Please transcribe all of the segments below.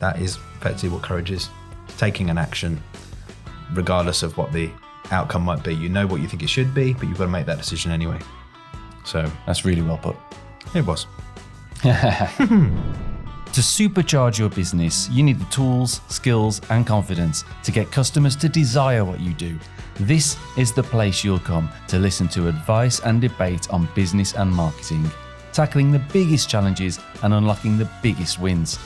that is effectively what courage is. Taking an action, regardless of what the outcome might be. You know what you think it should be, but you've got to make that decision anyway. So that's really well put. It was. To supercharge your business, you need the tools, skills, and confidence to get customers to desire what you do. This is the place you'll come to listen to advice and debate on business and marketing, tackling the biggest challenges and unlocking the biggest wins.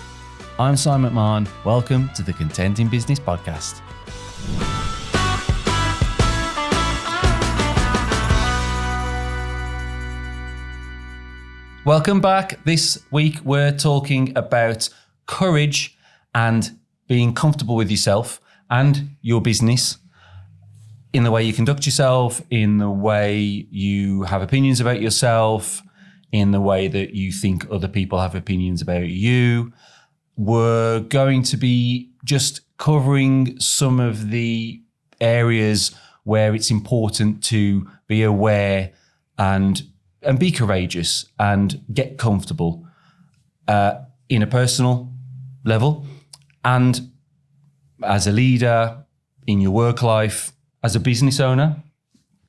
I'm Simon McMahon. Welcome to the Content in Business podcast. Welcome back. This week we're talking about courage and being comfortable with yourself and your business in the way you conduct yourself, in the way you have opinions about yourself, in the way that you think other people have opinions about you. We're going to be just covering some of the areas where it's important to be aware and be courageous and get comfortable in a personal level and as a leader in your work life, as a business owner,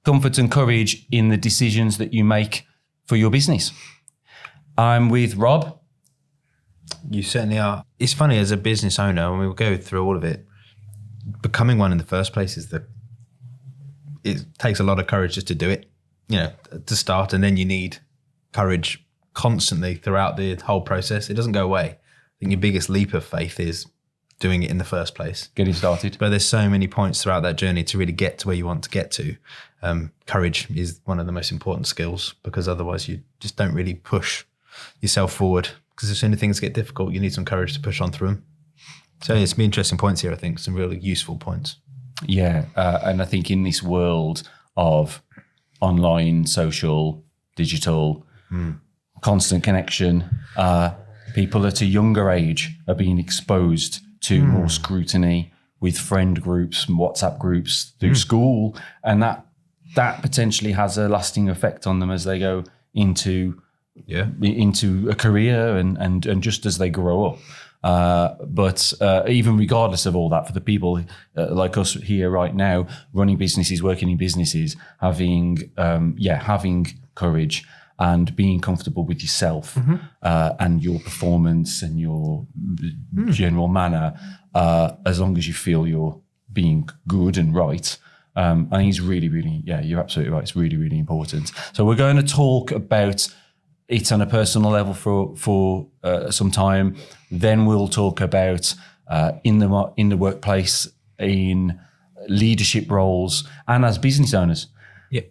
comfort and courage in the decisions that you make for your business. I'm with Rob. You certainly are. It's funny, as a business owner, and we'll go through all of it, becoming one in the first place it takes a lot of courage just to do it. To start, and then you need courage constantly throughout the whole process. It doesn't go away. I think your biggest leap of faith is doing it in the first place. Getting started. But there's so many points throughout that journey to really get to where you want to get to. Courage is one of the most important skills, because otherwise you just don't really push yourself forward, because as soon as things get difficult, you need some courage to push on through them. So it's some interesting points here, I think, some really useful points. Yeah, and I think in this world of online, social, digital, constant connection, people at a younger age are being exposed to more scrutiny with friend groups and WhatsApp groups through school, and that potentially has a lasting effect on them as they go into a career and just as they grow up. But even regardless of all that, for the people like us here right now, running businesses, working in businesses, having courage and being comfortable with yourself and your performance and your general manner, as long as you feel you're being good and right. I think it's really, really, you're absolutely right. It's really, really important. So we're going to talk about it on a personal level for some time. Then we'll talk about in the workplace, in leadership roles, and as business owners. Yeah.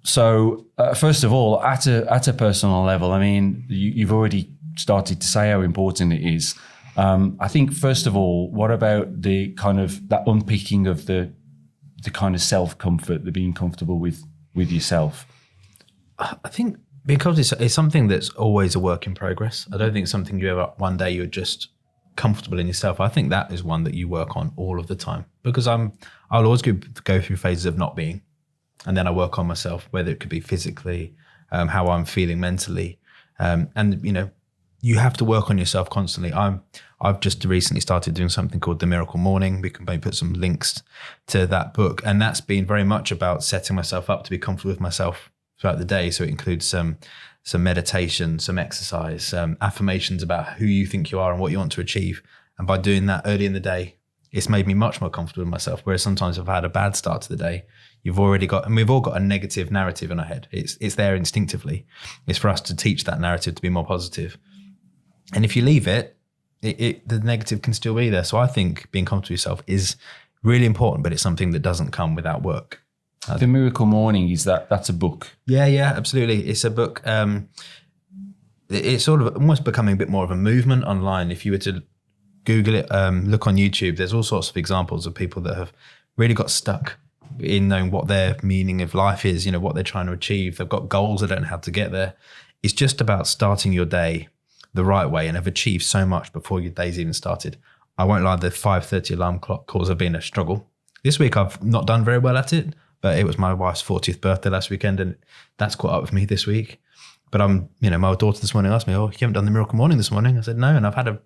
So first of all, at a personal level, I mean, you've already started to say how important it is. I think first of all, what about the kind of that unpicking of the kind of self-comfort, the being comfortable with yourself? I think, because it's something that's always a work in progress. I don't think it's something one day you're just comfortable in yourself. I think that is one that you work on all of the time, because I'll always go through phases of not being, and then I work on myself, whether it could be physically, how I'm feeling mentally, and you have to work on yourself constantly. I've just recently started doing something called The Miracle Morning. We can maybe put some links to that book, and that's been very much about setting myself up to be comfortable with myself throughout the day. So it includes some meditation, some exercise, affirmations about who you think you are and what you want to achieve. And by doing that early in the day, it's made me much more comfortable with myself. Whereas sometimes if I've had a bad start to the day, we've all got a negative narrative in our head. It's there instinctively. It's for us to teach that narrative to be more positive. And if you leave it, the negative can still be there. So I think being comfortable with yourself is really important, but it's something that doesn't come without work. The Miracle Morning, that's a book? Yeah, absolutely. It's a book. It's sort of almost becoming a bit more of a movement online. If you were to Google it, look on YouTube, there's all sorts of examples of people that have really got stuck in knowing what their meaning of life is, what they're trying to achieve. They've got goals, they don't know how to get there. It's just about starting your day the right way and have achieved so much before your day's even started. I won't lie, the 5:30 alarm clock calls have been a struggle. This week I've not done very well at it, but it was my wife's 40th birthday last weekend and that's caught up with me this week. But my daughter this morning asked me, "Oh, you haven't done the miracle morning this morning?" I said, "No," and I've had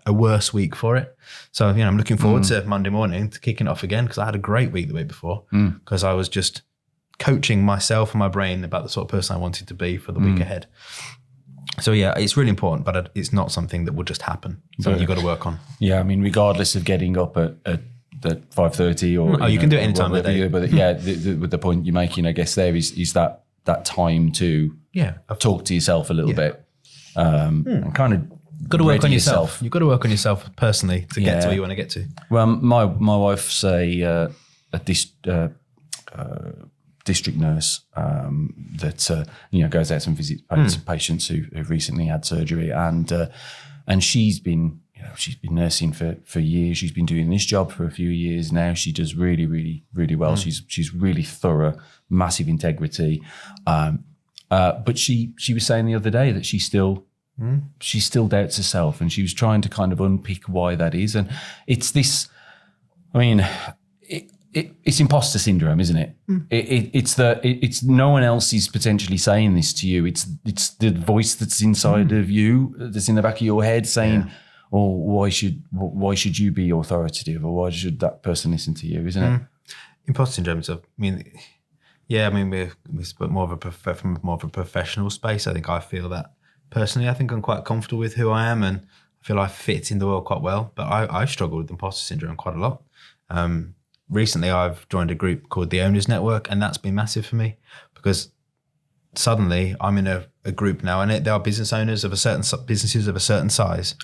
a worse week for it. So I'm looking forward to Monday morning to kicking it off again, because I had a great week the week before, because I was just coaching myself and my brain about the sort of person I wanted to be for the week ahead. So it's really important, but it's not something that will just happen. Something you've got to work on. Yeah, I mean, regardless of getting up at 5:30 or you can do it any time of the day. But with the point you're making, I guess there is that time to talk to yourself a little bit, and kind of got to work on yourself. You've got to work on yourself personally to get to where you want to get to. Well, my wife's a district nurse that goes out and visits patients who've recently had surgery, and she's been nursing for years. She's been doing this job for a few years now. She does really, really, really well. She's really thorough, massive integrity. But she was saying the other day that she still doubts herself, and she was trying to kind of unpick why that is. And it's this, I mean, it's imposter syndrome, isn't it? It's no one else is potentially saying this to you. It's the voice that's inside of you, that's in the back of your head saying, "Oh, why should you be authoritative, or why should that person listen to you?" Isn't it? Imposter syndrome. We spoke from more of a professional space. I feel that personally. I think I'm quite comfortable with who I am, and I feel I fit in the world quite well. But I struggle with imposter syndrome quite a lot. Recently, I've joined a group called the Owners Network, and that's been massive for me, because suddenly I'm in a group now, and there are business owners of businesses of a certain size,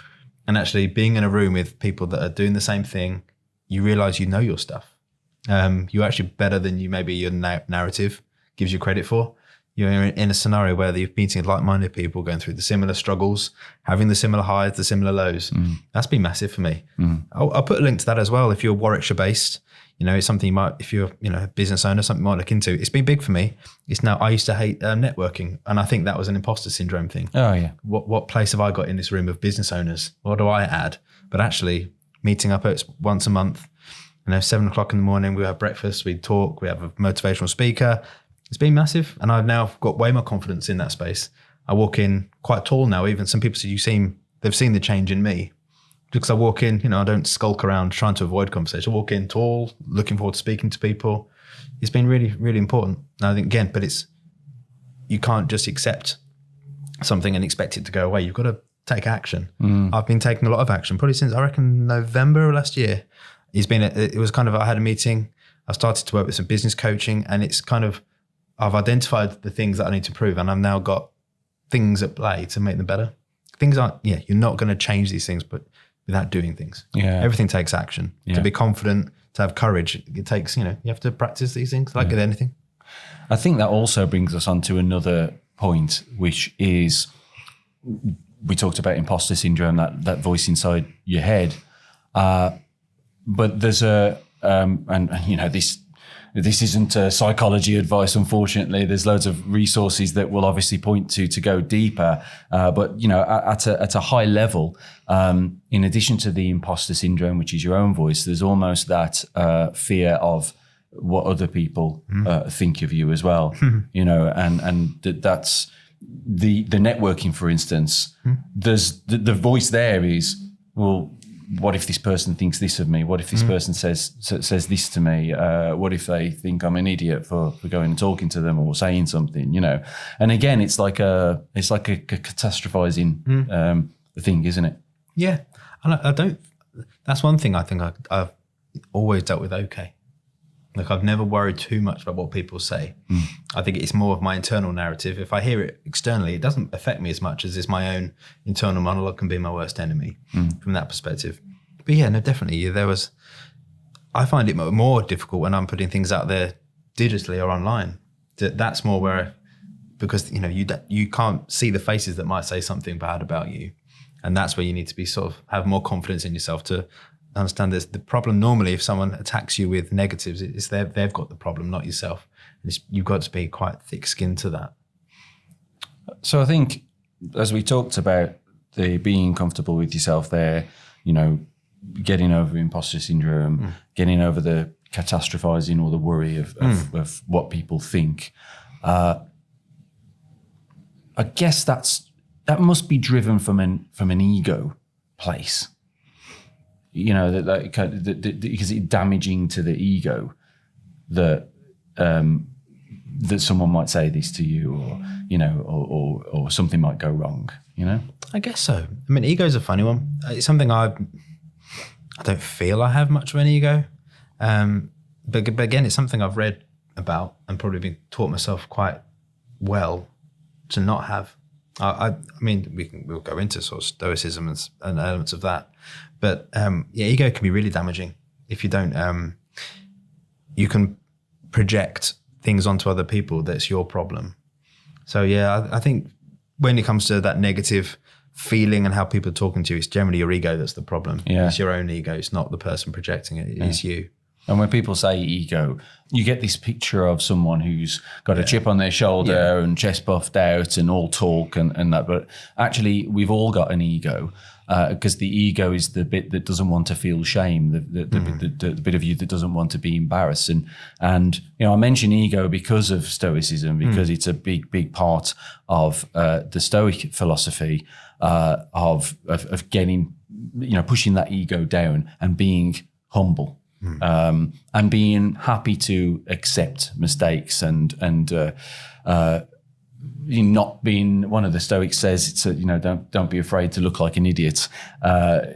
and actually being in a room with people that are doing the same thing, you realize you know your stuff. You're actually better than your narrative gives you credit for. You're in a scenario where you're meeting like-minded people, going through the similar struggles, having the similar highs, the similar lows. That's been massive for me. I'll put a link to that as well. If you're Warwickshire-based, it's something you might, if you're a business owner, something you might look into. It's been big for me. I used to hate networking, and I think that was an imposter syndrome thing. Oh yeah. What place have I got in this room of business owners? What do I add? But actually, meeting up once a month, 7:00 in the morning, we have breakfast, we talk, we have a motivational speaker. It's been massive, and I've now got way more confidence in that space. I walk in quite tall now. Even some people say they've seen the change in me. Because I walk in, I don't skulk around trying to avoid conversation. I walk in tall, looking forward to speaking to people. It's been really, really important. And I think, again, you can't just accept something and expect it to go away. You've got to take action. I've been taking a lot of action, probably since, I reckon, November of last year. I had a meeting. I started to work with some business coaching, and it's kind of, I've identified the things that I need to improve, and I've now got things at play to make them better. Things aren't, you're not going to change these things, but without doing things. Yeah. Everything takes action. Yeah. To be confident, to have courage, it takes, you have to practice these things like with anything. I think that also brings us on to another point, which is, we talked about imposter syndrome, that voice inside your head. But there's this isn't psychology advice, unfortunately. There's loads of resources that we'll obviously point to go deeper. But at a high level, in addition to the imposter syndrome, which is your own voice, there's almost that fear of what other people think of you as well. And that's the networking, for instance. There's the voice there is, well, what if this person thinks this of me? What if this person says this to me? What if they think I'm an idiot for going and talking to them or saying something? And again, it's like a catastrophizing thing, isn't it? Yeah, and I don't. That's one thing I think I've always dealt with. Okay, like I've never worried too much about what people say. I think it's more of my internal narrative. If I hear it externally, it doesn't affect me as much as my own internal monologue can be my worst enemy from that perspective. But yeah, no, definitely. I find it more difficult when I'm putting things out there digitally or online. That's more where, because you can't see the faces that might say something bad about you, and that's where you need to be sort of have more confidence in yourself to understand there's the problem. Normally, if someone attacks you with negatives, it's they've got the problem, not yourself. You've got to be quite thick-skinned to that. So I think, as we talked about the being comfortable with yourself there, getting over imposter syndrome, getting over the catastrophizing or the worry of what people think. I guess that must be driven from an ego place. You know, because it's damaging to the ego that someone might say this to you, or you know, or something might go wrong. You know, I guess so. I mean, ego's a funny one. It's something I don't feel I have much of an ego, but again, it's something I've read about and probably been taught myself quite well to not have. I mean, we'll go into sort of stoicism and elements of that, but ego can be really damaging if you don't. You can project things onto other people that's your problem. So I think when it comes to that negative feeling and how people are talking to you, it's generally your ego that's the problem. Yeah. It's your own ego. It's not the person projecting it. It is you. And when people say ego, you get this picture of someone who's got a chip on their shoulder and chest puffed out and all talk and that. But actually, we've all got an ego because the ego is the bit that doesn't want to feel shame, the bit of you that doesn't want to be embarrassed. And you know, I mention ego because of Stoicism, because it's a big part of the Stoic philosophy of getting, you know, pushing that ego down and being humble. And being happy to accept mistakes and not being, one of the Stoics says, it's you know, don't be afraid to look like an idiot.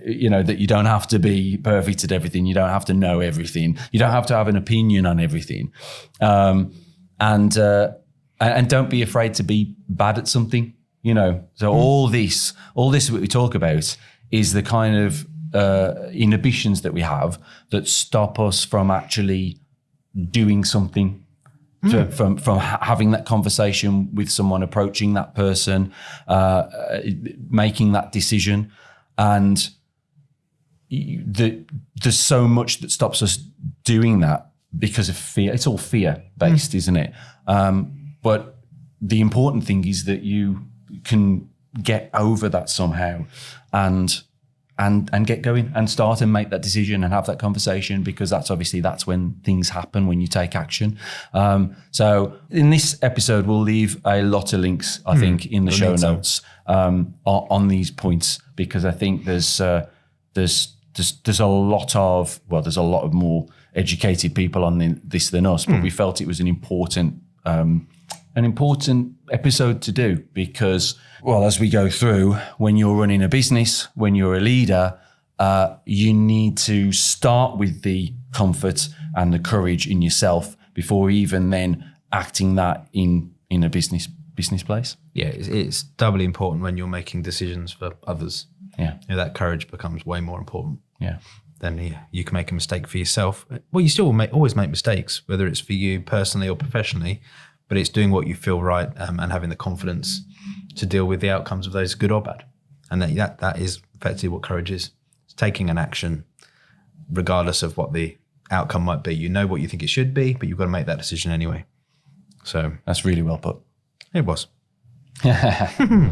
You know, that you don't have to be perfect at everything. You don't have to know everything. You don't have to have an opinion on everything. And don't be afraid to be bad at something, you know. So all this that we talk about is the kind of inhibitions that we have that stop us from actually doing something, from having that conversation with someone, approaching that person, making that decision. And there's so much that stops us doing that because of fear. It's all fear based, isn't it? But the important thing is that you can get over that somehow and get going and start and make that decision and have that conversation, because that's when things happen, when you take action. So in this episode, we'll leave a lot of links, I think, in the show notes on these points, because I think there's a lot of more educated people on this than us, but we felt it was an important episode to do, because, well, as we go through, when you're running a business, when you're a leader, you need to start with the comfort and the courage in yourself before even then acting that in a business place. Yeah, it's doubly important when you're making decisions for others. Yeah, you know, that courage becomes way more important. Yeah. Then you can make a mistake for yourself. Well, you still always make mistakes, whether it's for you personally or professionally, but it's doing what you feel right and having the confidence to deal with the outcomes of those, good or bad. And that is effectively what courage is. It's taking an action regardless of what the outcome might be. You know what you think it should be, but you've got to make that decision anyway. So that's really well put. It was. The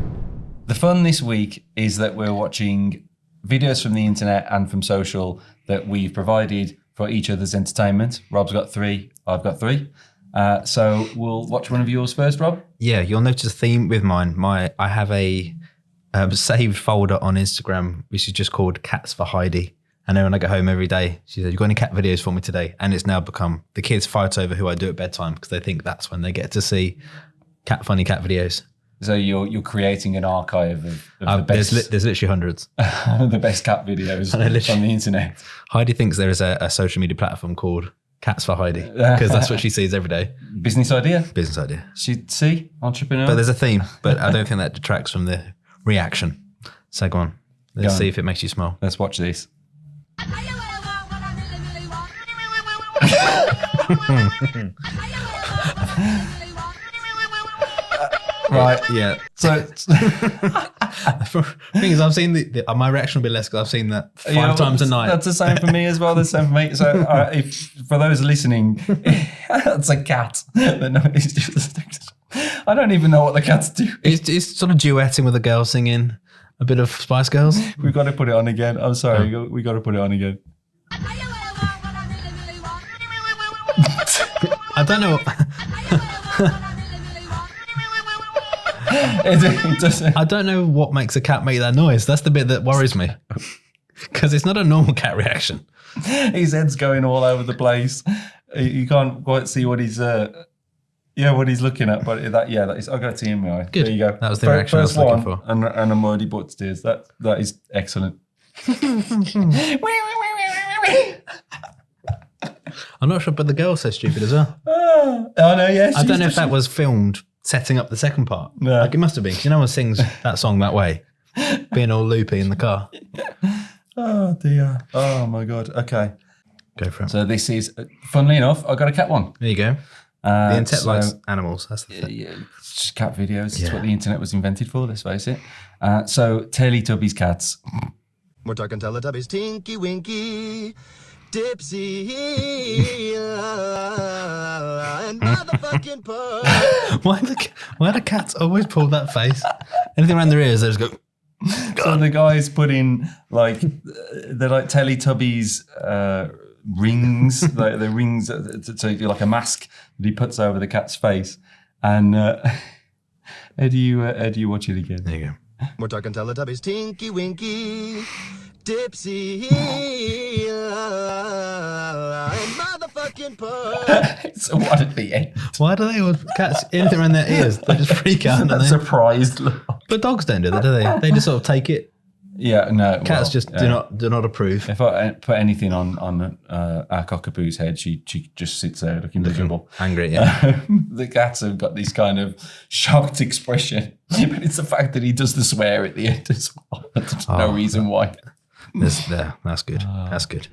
fun this week is that we're watching videos from the internet and from social that we've provided for each other's entertainment. Rob's got 3, I've got 3. So we'll watch one of yours first, Rob. Yeah, you'll notice a theme with mine. I have a saved folder on Instagram, which is just called Cats for Heidi. And then when I go home every day, she said, "You got any cat videos for me today?" And it's now become, the kids fight over who I do at bedtime because they think that's when they get to see funny cat videos. So you're creating an archive of the best. There's literally hundreds. The best cat videos on the internet. Heidi thinks there is a social media platform called Cats for Heidi, because that's what she sees every day. Business idea. She'd see, entrepreneur. But there's a theme, but I don't think that detracts from the reaction. So go on. Let's see if it makes you smile. Let's watch this. Right, yeah. So the thing is, I've seen my reaction will be less because I've seen that 5 times a night. That's the same for me as well. The same for me. So if for those listening, that's a cat. I don't even know what the cats do. It's sort of duetting with a girl singing a bit of Spice Girls. We've got to put it on again. I'm sorry, we got to put it on again. I don't know. It doesn't. I don't know what makes a cat make that noise. That's the bit that worries me. Because it's not a normal cat reaction. His head's going all over the place. You can't quite see what he's what he's looking at. But that is, I got a tear in my eye. Good. There you go. That was the reaction I was looking for. And I'm already butt tears. That is excellent. I'm not sure, but the girl says stupid as well. Oh no, yeah. I don't know if that was filmed setting up the second part. No. Like it must have been, because no one sings that song that way, being all loopy in the car. Oh dear. Oh my God. Okay. Go for it. So this is, funnily enough, I got a cat one. There you go. The internet likes animals. That's the thing. Yeah, it's just cat videos. It's what the internet was invented for, let's face it. So Teletubbies cats. We're talking Teletubbies, Tinky Winky, Dipsy, and motherfucking Puss. Why do cats always pull that face? Anything around their ears, they just go. So the guys put in they're like Teletubbies rings, like the rings to like a mask that he puts over the cat's face. And Ed, you watch it again? There you go. We're talking Teletubbies, Tinky Winky, Dipsy, and motherfucking Puss. So what at the end? Why do they all cats anything around their ears? They just freak out, don't they? Surprised look. But dogs don't do that, do they? They just sort of take it. Yeah, no. Cats just do not approve. If I put anything on our cockapoo's head, she just sits there looking miserable. Angry, yeah. The cats have got this kind of shocked expression, but it's the fact that he does the swear at the end as well. There's no reason why. That's good. That's good.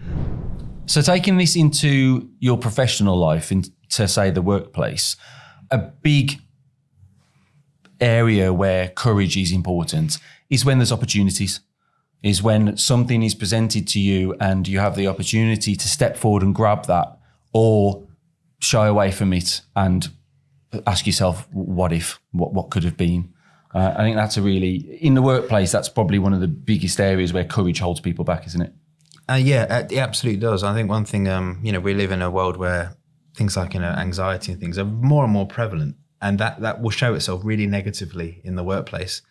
So taking this into your professional life, into say the workplace, a big area where courage is important is when there's opportunities, is when something is presented to you and you have the opportunity to step forward and grab that, or shy away from it and ask yourself, what if, what could have been? I think that's in the workplace, that's probably one of the biggest areas where courage holds people back, isn't it? It absolutely does. I think one thing, we live in a world where things like, anxiety and things are more and more prevalent, and that will show itself really negatively in the workplace.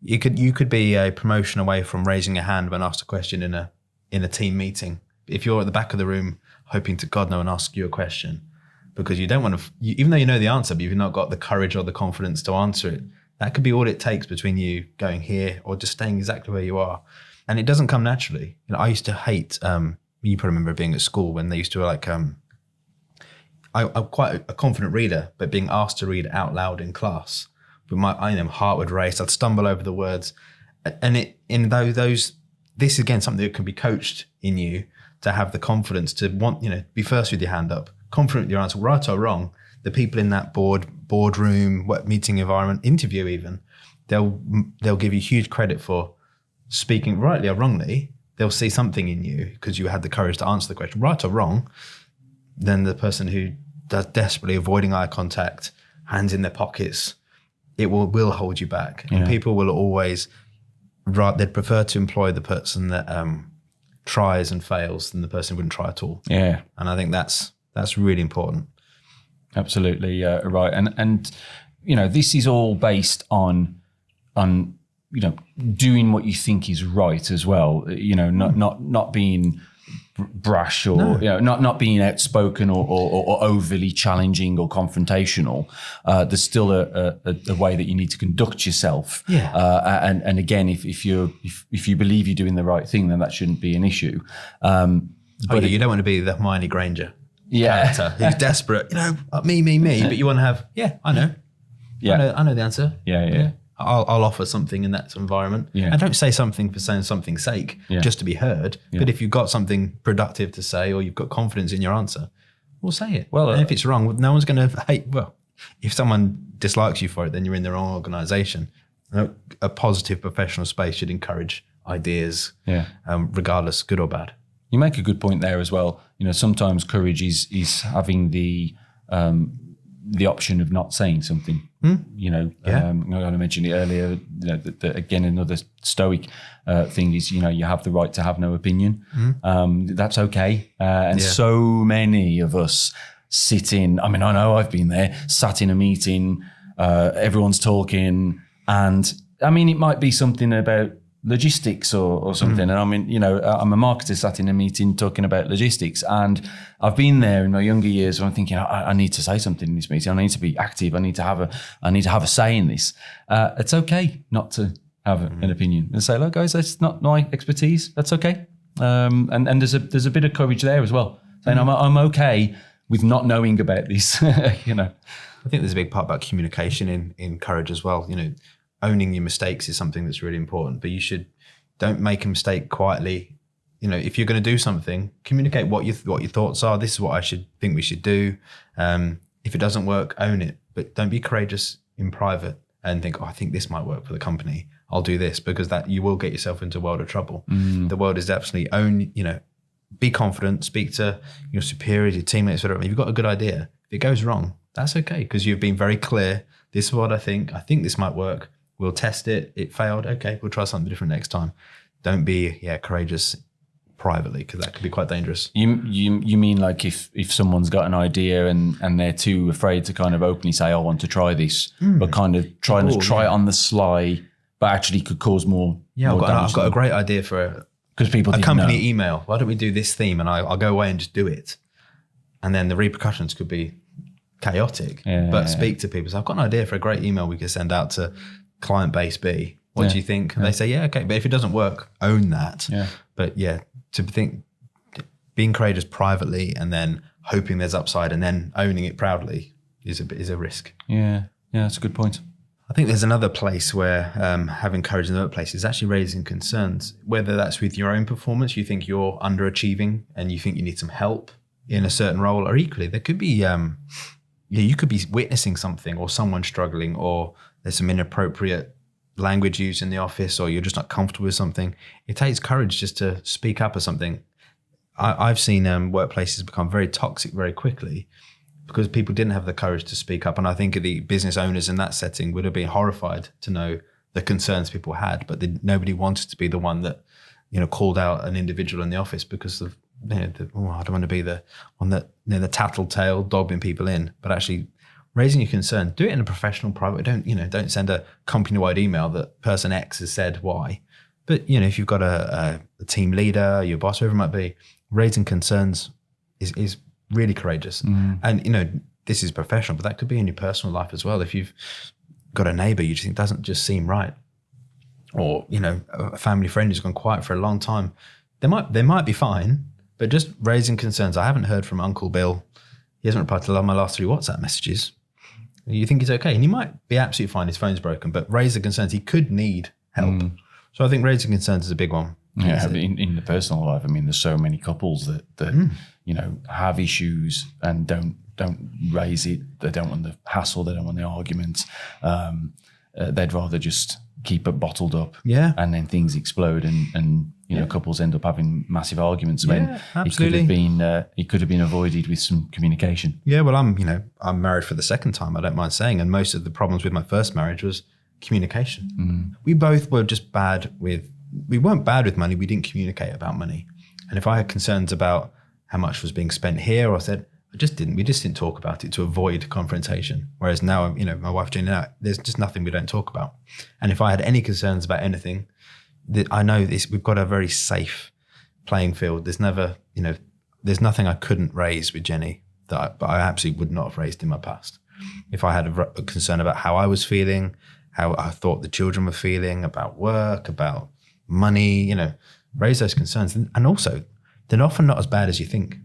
You could be a promotion away from raising a hand when asked a question in a team meeting. If you're at the back of the room hoping to God no one asks you a question, because you don't want to, even though you know the answer, but you've not got the courage or the confidence to answer it, that could be all it takes between you going here or just staying exactly where you are. And it doesn't come naturally. I used to hate, you probably remember being at school when they used to I'm quite a confident reader, but being asked to read out loud in class, but my heart would race. I'd stumble over the words, and this is again something that can be coached in you to have the confidence to want be first with your hand up, confident with your answer, right or wrong. The people in that boardroom, meeting environment, interview even, they'll give you huge credit for speaking rightly or wrongly. They'll see something in you because you had the courage to answer the question, right or wrong. Then the person who does desperately avoiding eye contact, hands in their pockets, it will hold you back. Yeah. And people will always, they'd prefer to employ the person that tries and fails than the person who wouldn't try at all. Yeah. And I think that's really important. Absolutely right. And this is all based on doing what you think is right as well. Not being brash or not being outspoken or overly challenging or confrontational. There's still a way that you need to conduct yourself. Yeah. And again, if you believe you're doing the right thing, then that shouldn't be an issue. But you don't want to be the Hermione Granger character who's desperate. Me. But you want to have, I know. Yeah. I know the answer. Yeah. I'll offer something in that environment. Yeah. And don't say something for saying something's sake, just to be heard. Yeah. But if you've got something productive to say or you've got confidence in your answer, we'll say it. Well, and if it's wrong, no one's going to hate. Well, if someone dislikes you for it, then you're in the wrong organisation. A positive professional space should encourage ideas, regardless, good or bad. You make a good point there as well. Sometimes courage is having the option of not saying something. I mentioned it earlier. That again, another Stoic thing is you have the right to have no opinion. That's okay. So many of us sit in. I know I've been there. Sat in a meeting. Everyone's talking. And I mean, it might be something about logistics or something. And I mean, you know, I'm a marketer sat in a meeting talking about logistics, and I've been there in my younger years where I'm thinking, I need to say something in this meeting. I need to be active. I need to have a say in this. It's okay not to have an opinion and say, look, guys, that's not my expertise. That's okay. And there's a bit of courage there as well. Saying I'm okay with not knowing about this, you know. I think there's a big part about communication in courage as well. You know, owning your mistakes is something that's really important, but don't make a mistake quietly. You know, if you're going to do something, communicate what your thoughts are. This is what I think we should do. If it doesn't work, own it, but don't be courageous in private and think, I think this might work for the company. I'll do this, because that you will get yourself into a world of trouble. The world is absolutely be confident, speak to your superiors, your teammates, whatever. If you've got a good idea, if it goes wrong, that's okay, because you've been very clear. This is what I think this might work. We'll test it. It failed. Okay, we'll try something different next time. Don't be courageous privately, because that could be quite dangerous. You mean like if someone's got an idea and they're too afraid to kind of openly say, I want to try this, but kind of try it on the sly, but actually could cause more. Yeah, more I've got a great idea for because people a didn't company know. email. Why don't we do this theme, and I'll go away and just do it, and then the repercussions could be chaotic. But speak to people. So I've got an idea for a great email we could send out to client base B. What do you think? And they say, okay. But if it doesn't work, own that. Yeah. But to think, being courageous privately and then hoping there's upside and then owning it proudly is a risk. Yeah, that's a good point. I think there's another place where having courage in the workplace is actually raising concerns, whether that's with your own performance, you think you're underachieving and you think you need some help in a certain role, or equally, there could be, you could be witnessing something or someone struggling, or there's some inappropriate language used in the office, or you're just not comfortable with something. It takes courage just to speak up or something. I've seen workplaces become very toxic very quickly because people didn't have the courage to speak up. And I think the business owners in that setting would have been horrified to know the concerns people had, but nobody wanted to be the one that, called out an individual in the office because of, I don't want to be the one that, the tattletale dobbing people in, but actually raising your concern. Do it in a professional, private. Don't send a company-wide email that person X has said why. But if you've got a team leader, your boss, whoever it might be, raising concerns is really courageous. And this is professional, but that could be in your personal life as well. If you've got a neighbor you just think doesn't just seem right, or a family friend who's gone quiet for a long time, they might be fine, but just raising concerns. I haven't heard from Uncle Bill. He hasn't replied to my last 3 WhatsApp messages. You think he's okay, and he might be absolutely fine. His phone's broken, but raise the concerns. He could need help. So I think raising concerns is a big one. Yeah, in the personal life, I mean, there's so many couples that have issues and don't raise it. They don't want the hassle. They don't want the arguments. They'd rather just keep it bottled up. Yeah, and then things explode, and couples end up having massive arguments when it could have been avoided with some communication. Yeah, well, I'm married for the second time. I don't mind saying, and most of the problems with my first marriage was communication. We both were just we weren't bad with money. We didn't communicate about money. And if I had concerns about how much was being spent here, I said, we just didn't talk about it to avoid confrontation. Whereas now, my wife, Jenny, there's just nothing we don't talk about. And if I had any concerns about anything, I know this, we've got a very safe playing field. There's never, there's nothing I couldn't raise with Jenny that I absolutely would not have raised in my past. If I had a concern about how I was feeling, how I thought the children were feeling, about work, about money, raise those concerns. And also, they're often not as bad as you think.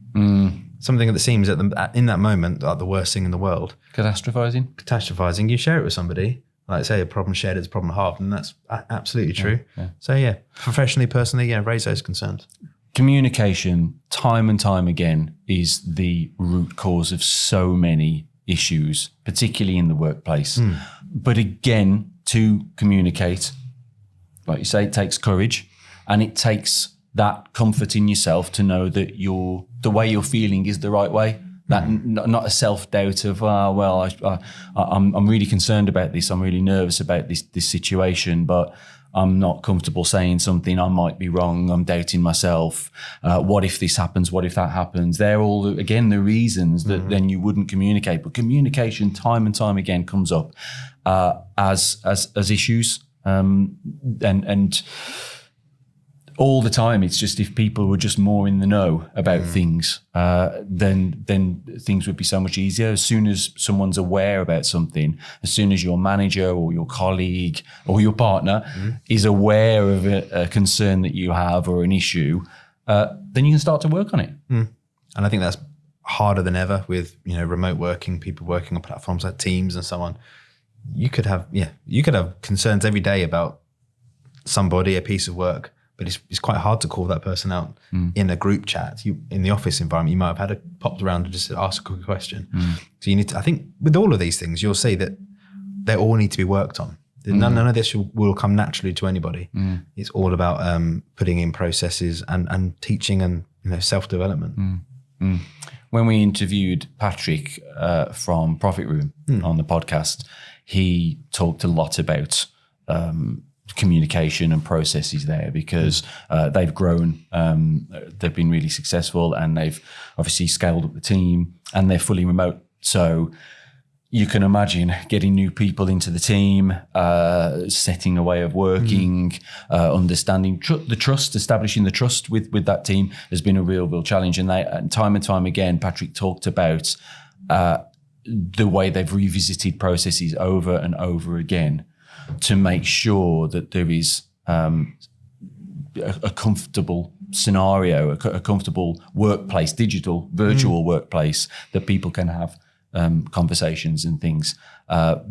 Something that seems in that moment like the worst thing in the world. Catastrophizing. You share it with somebody, like say a problem shared is a problem halved, and that's absolutely true. Yeah. So professionally, personally, raise those concerns. Communication, time and time again, is the root cause of so many issues, particularly in the workplace. But again, to communicate, like you say, it takes courage, and it takes that comfort in yourself to know that the way you're feeling is the right way. That not a self-doubt of, I'm really concerned about this. I'm really nervous about this situation, but I'm not comfortable saying something, I might be wrong, I'm doubting myself, what if this happens, what if that happens? They're all, again, the reasons that then you wouldn't communicate. But communication time and time again comes up as issues. And all the time, it's just if people were just more in the know about things, then things would be so much easier. As soon as someone's aware about something, as soon as your manager or your colleague or your partner is aware of a concern that you have or an issue, then you can start to work on it. And I think that's harder than ever with, remote working, people working on platforms like Teams and so on. You could have concerns every day about somebody, a piece of work, but it's quite hard to call that person out in a group chat. In the office environment, you might have had it popped around and just ask a quick question. So you need to, I think with all of these things, you'll see that they all need to be worked on. None of this will come naturally to anybody. It's all about putting in processes and teaching and self-development. When we interviewed Patrick from Profit Room on the podcast, he talked a lot about communication and processes there because they've grown, they've been really successful, and they've obviously scaled up the team, and they're fully remote. So you can imagine getting new people into the team, setting a way of working, understanding the trust, establishing the trust with that team has been a real challenge. And time and time again, Patrick talked about the way they've revisited processes over and over again to make sure that there is a comfortable scenario, a comfortable workplace, digital, virtual workplace that people can have conversations and things,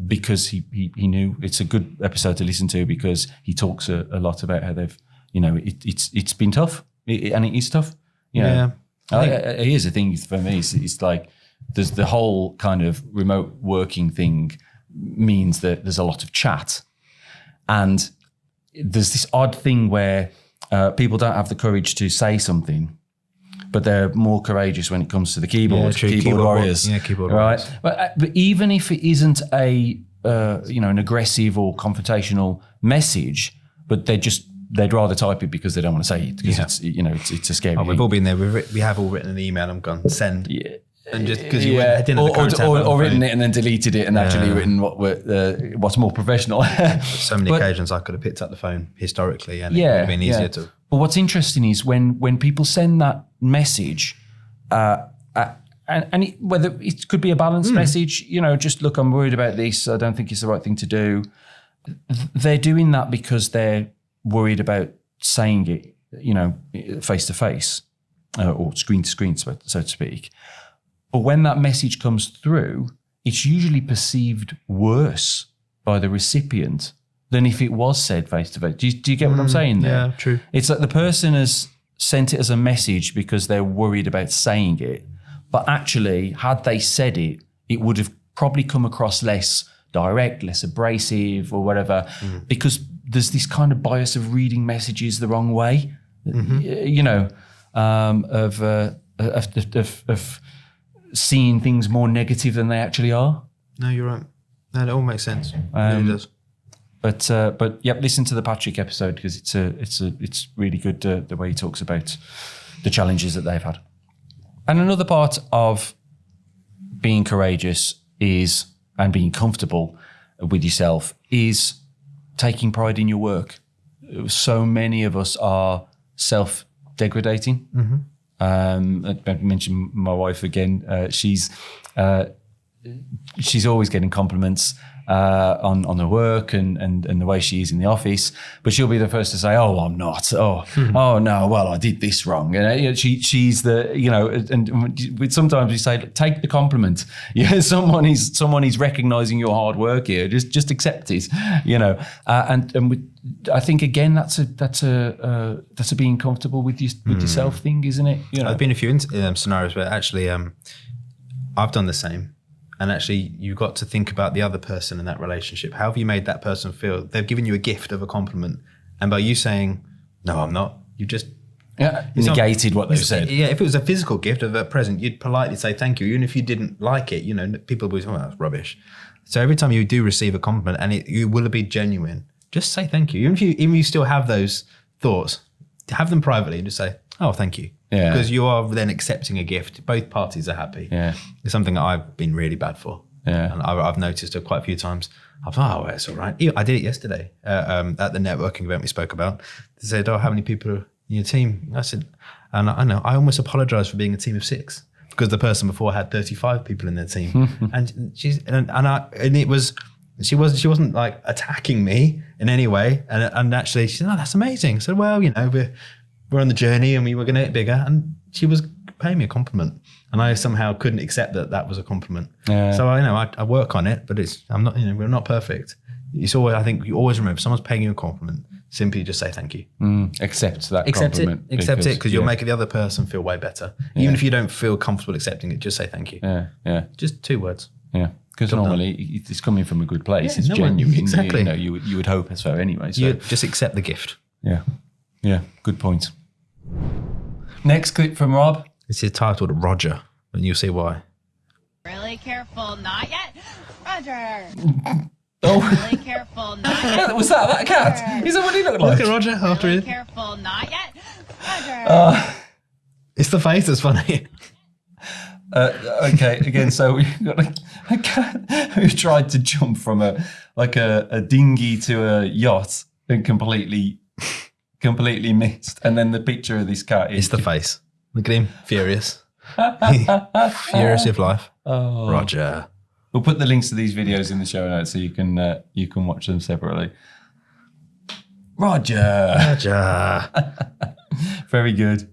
because he knew it's a good episode to listen to because he talks a lot about how they've, it's been tough and it is tough. Here's the thing for me, it's like there's the whole kind of remote working thing means that there's a lot of chat, and there's this odd thing where people don't have the courage to say something, but they're more courageous when it comes to the keyboard, keyboard warriors. Keyboard right? warriors. But even if it isn't an aggressive or confrontational message, but they'd rather type it because they don't want to say it because it's a scary thing. We've all been there. We have all written an email and gone send. Yeah. And just because you didn't or written it and then deleted it and actually written what's more professional. So many occasions I could have picked up the phone historically, and it would have been easier to. But what's interesting is when people send that message, and whether it could be a balanced message, just look, I'm worried about this. I don't think it's the right thing to do. They're doing that because they're worried about saying it, face to face or screen to screen, so to speak. But when that message comes through, it's usually perceived worse by the recipient than if it was said face to face. Do you get what I'm saying there? Yeah, true. It's like the person has sent it as a message because they're worried about saying it. But actually, had they said it, it would have probably come across less direct, less abrasive or whatever, because there's this kind of bias of reading messages the wrong way, of seeing things more negative than they actually are. No, you're right. No, it all makes sense. It really does. But yep, listen to the Patrick episode because it's really good the way he talks about the challenges that they've had. And another part of being courageous and being comfortable with yourself is taking pride in your work. So many of us are self-degradating. I mentioned my wife again. She's always getting compliments on her work and the way she is in the office, but she'll be the first to say, "Oh, I'm not. Oh no. Well, I did this wrong." And she's the and sometimes we say, "Take the compliment." Yeah, someone is recognizing your hard work here. Just accept it. I think again that's a being comfortable with yourself thing, isn't it? I've been in a few scenarios where actually I've done the same. And actually, you've got to think about the other person in that relationship. How have you made that person feel? They've given you a gift of a compliment. And by you saying, "No, I'm not," you just... negated what they've said. Yeah, if it was a physical gift of a present, you'd politely say thank you. Even if you didn't like it, people would say, "Oh, that's rubbish." So every time you do receive a compliment, and it will be genuine, just say thank you. Even if you still have those thoughts, have them privately and just say, oh, thank you. Yeah. Because you are then accepting a gift. Both parties are happy. Yeah. It's something that I've been really bad for. Yeah. And I've noticed it quite a few times. I thought, oh, it's all right. I did it yesterday at the networking event we spoke about. They said, oh, how many people are in your team? I said, and I know, I almost apologized for being a team of 6 because the person before had 35 people in their team. And she wasn't like attacking me in any way. And actually she said, oh, that's amazing. I said, well, we're on the journey and we were going to get bigger. And she was paying me a compliment. And I somehow couldn't accept that was a compliment. Yeah. So I work on it, but we're not perfect. It's always, I think you always remember, if someone's paying you a compliment, simply just say thank you. Accept that compliment. Accept it because you'll make the other person feel way better. Even if you don't feel comfortable accepting it, just say thank you. Yeah. Just 2 words. Yeah. Because normally it's coming from a good place. It's genuine. Exactly. You would hope so anyway. So. You just accept the gift. Yeah. Good point. Next clip from Rob. This is titled Roger, and you'll see why. Really careful, not yet. Roger. Oh. Really careful, not yet. Was that cat? Is that what he looked like? Look at Roger after Really it. careful, not yet. Roger. It's the face that's funny. Okay, again, so we've got a cat who tried to jump from a dinghy to a yacht and completely missed. And then the picture of this cat is It's the face. Look at him, furious. Furious with life. Oh. Roger. We'll put the links to these videos in the show notes so you can watch them separately. Roger. Very good.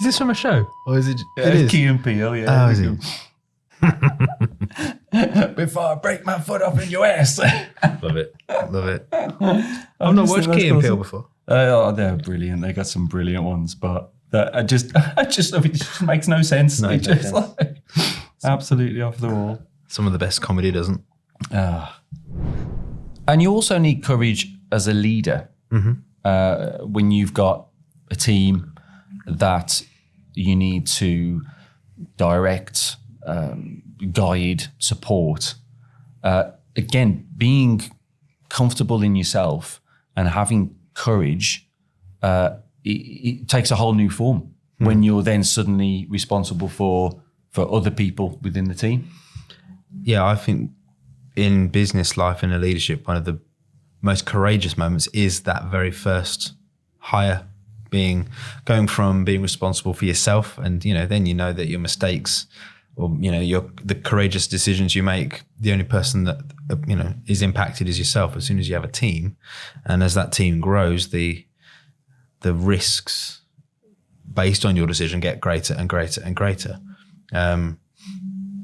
Is this from a show? Or is it? It is. Key and Peele, yeah. Oh, is it? Before I break my foot off in your ass. Love it. I've not watched Key and Peele before. They're brilliant. They got some brilliant ones, but I just love it. It just makes no sense. No, it's just like absolutely off the wall. Some of the best comedy doesn't. And you also need courage as a leader when you've got a team that you need to direct, guide, support. Again, being comfortable in yourself and having courage, it takes a whole new form when you're then suddenly responsible for other people within the team. Yeah, I think in business life and in leadership, one of the most courageous moments is that very first hire, going from being responsible for yourself, and then that your mistakes or the courageous decisions you make, the only person that is impacted is yourself. As soon as you have a team, and as that team grows, the risks based on your decision get greater and greater and greater. But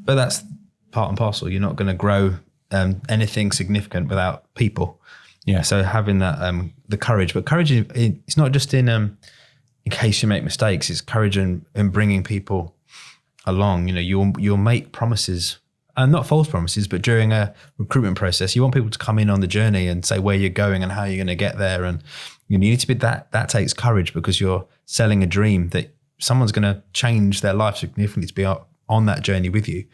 that's part and parcel. You're not going to grow anything significant without people. Yeah. So having that the courage, but courage it's not just in case you make mistakes. It's courage in bringing people along. You'll make promises, and not false promises, but during a recruitment process, you want people to come in on the journey and say where you're going and how you're going to get there. And you need to be that takes courage, because you're selling a dream that someone's going to change their life significantly to be on that journey with you.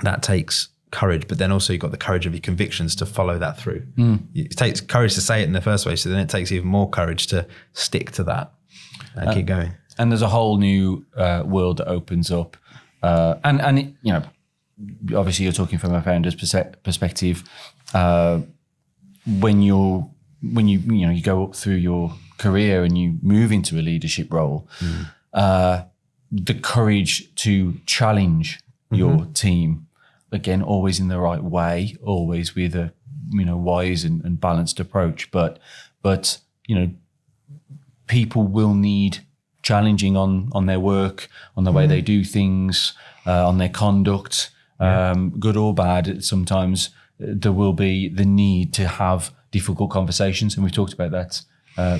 That takes courage, but then also you've got the courage of your convictions to follow that through. It takes courage to say it in the first place, so then it takes even more courage to stick to that and keep going. And there's a whole new world that opens up, and obviously you're talking from a founder's perspective. When you go up through your career and you move into a leadership role, the courage to challenge your team, again, always in the right way, always with a wise and balanced approach. But people will need challenging on their work, on the way they do things, on their conduct, good or bad. Sometimes there will be the need to have difficult conversations, and we've talked about that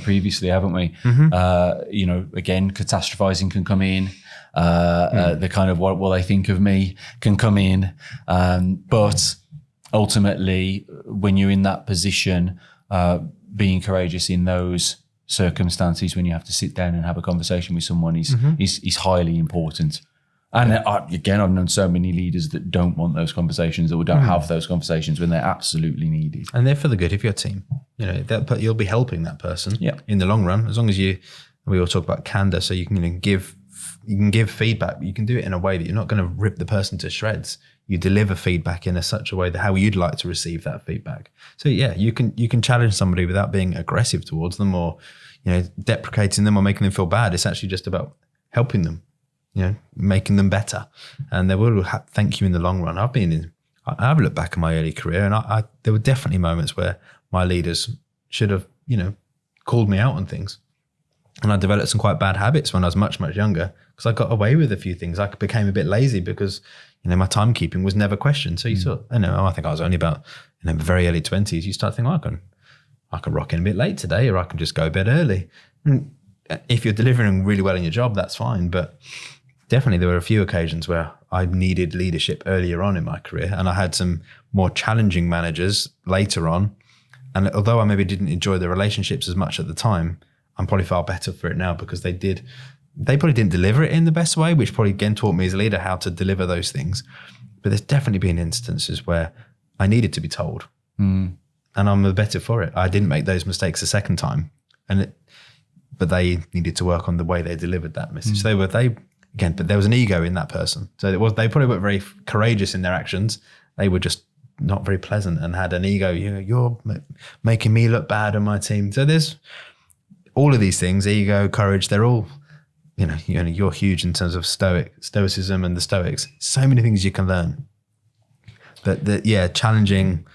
previously, haven't we? Again, catastrophizing can come in. The kind of what will they think of me can come in. But ultimately, when you're in that position, being courageous in those circumstances, when you have to sit down and have a conversation with someone is highly important. And again, I've known so many leaders that don't want those conversations or don't have those conversations when they're absolutely needed. And they're for the good of your team. You'll be helping that person in the long run, as long as we all talk about candor, so you can give feedback, but you can do it in a way that you're not going to rip the person to shreds. You deliver feedback in such a way that how you'd like to receive that feedback. So you can challenge somebody without being aggressive towards them or, deprecating them or making them feel bad. It's actually just about helping them, making them better, and they will thank you in the long run. I've looked back at my early career, and there were definitely moments where my leaders should have, called me out on things. And I developed some quite bad habits when I was much, much younger because I got away with a few things. I became a bit lazy because, my timekeeping was never questioned. So you sort of, I think I was only about, very early 20s. You start thinking, I can rock in a bit late today, or I can just go to bed early. And if you're delivering really well in your job, that's fine. But definitely there were a few occasions where I needed leadership earlier on in my career. And I had some more challenging managers later on. And although I maybe didn't enjoy the relationships as much at the time, I'm probably far better for it now because they probably didn't deliver it in the best way, which probably again taught me as a leader how to deliver those things. But there's definitely been instances where I needed to be told, and I'm the better for it. I didn't make those mistakes a second time, but they needed to work on the way they delivered that message. But there was an ego in that person. So they probably weren't very courageous in their actions. They were just not very pleasant and had an ego. You're making me look bad on my team. So there's all of these things, ego, courage, they're all, you're huge in terms of stoicism and the Stoics. So many things you can learn. But challenging,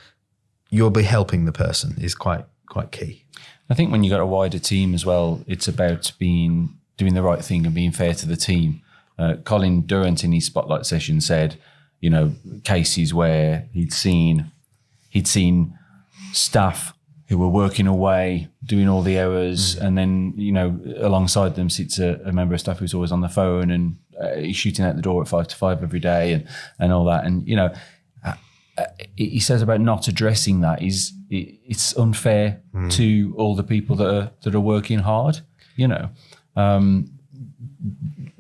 you'll be helping the person is quite key. I think when you got a wider team as well, it's about doing the right thing and being fair to the team. Colin Durant in his spotlight session said, cases where he'd seen staff who were working away, doing all the hours, and then, alongside them sits a member of staff who's always on the phone and he's shooting out the door at 5 to 5 every day and all that. And, he says about not addressing that it's unfair to all the people that are working hard,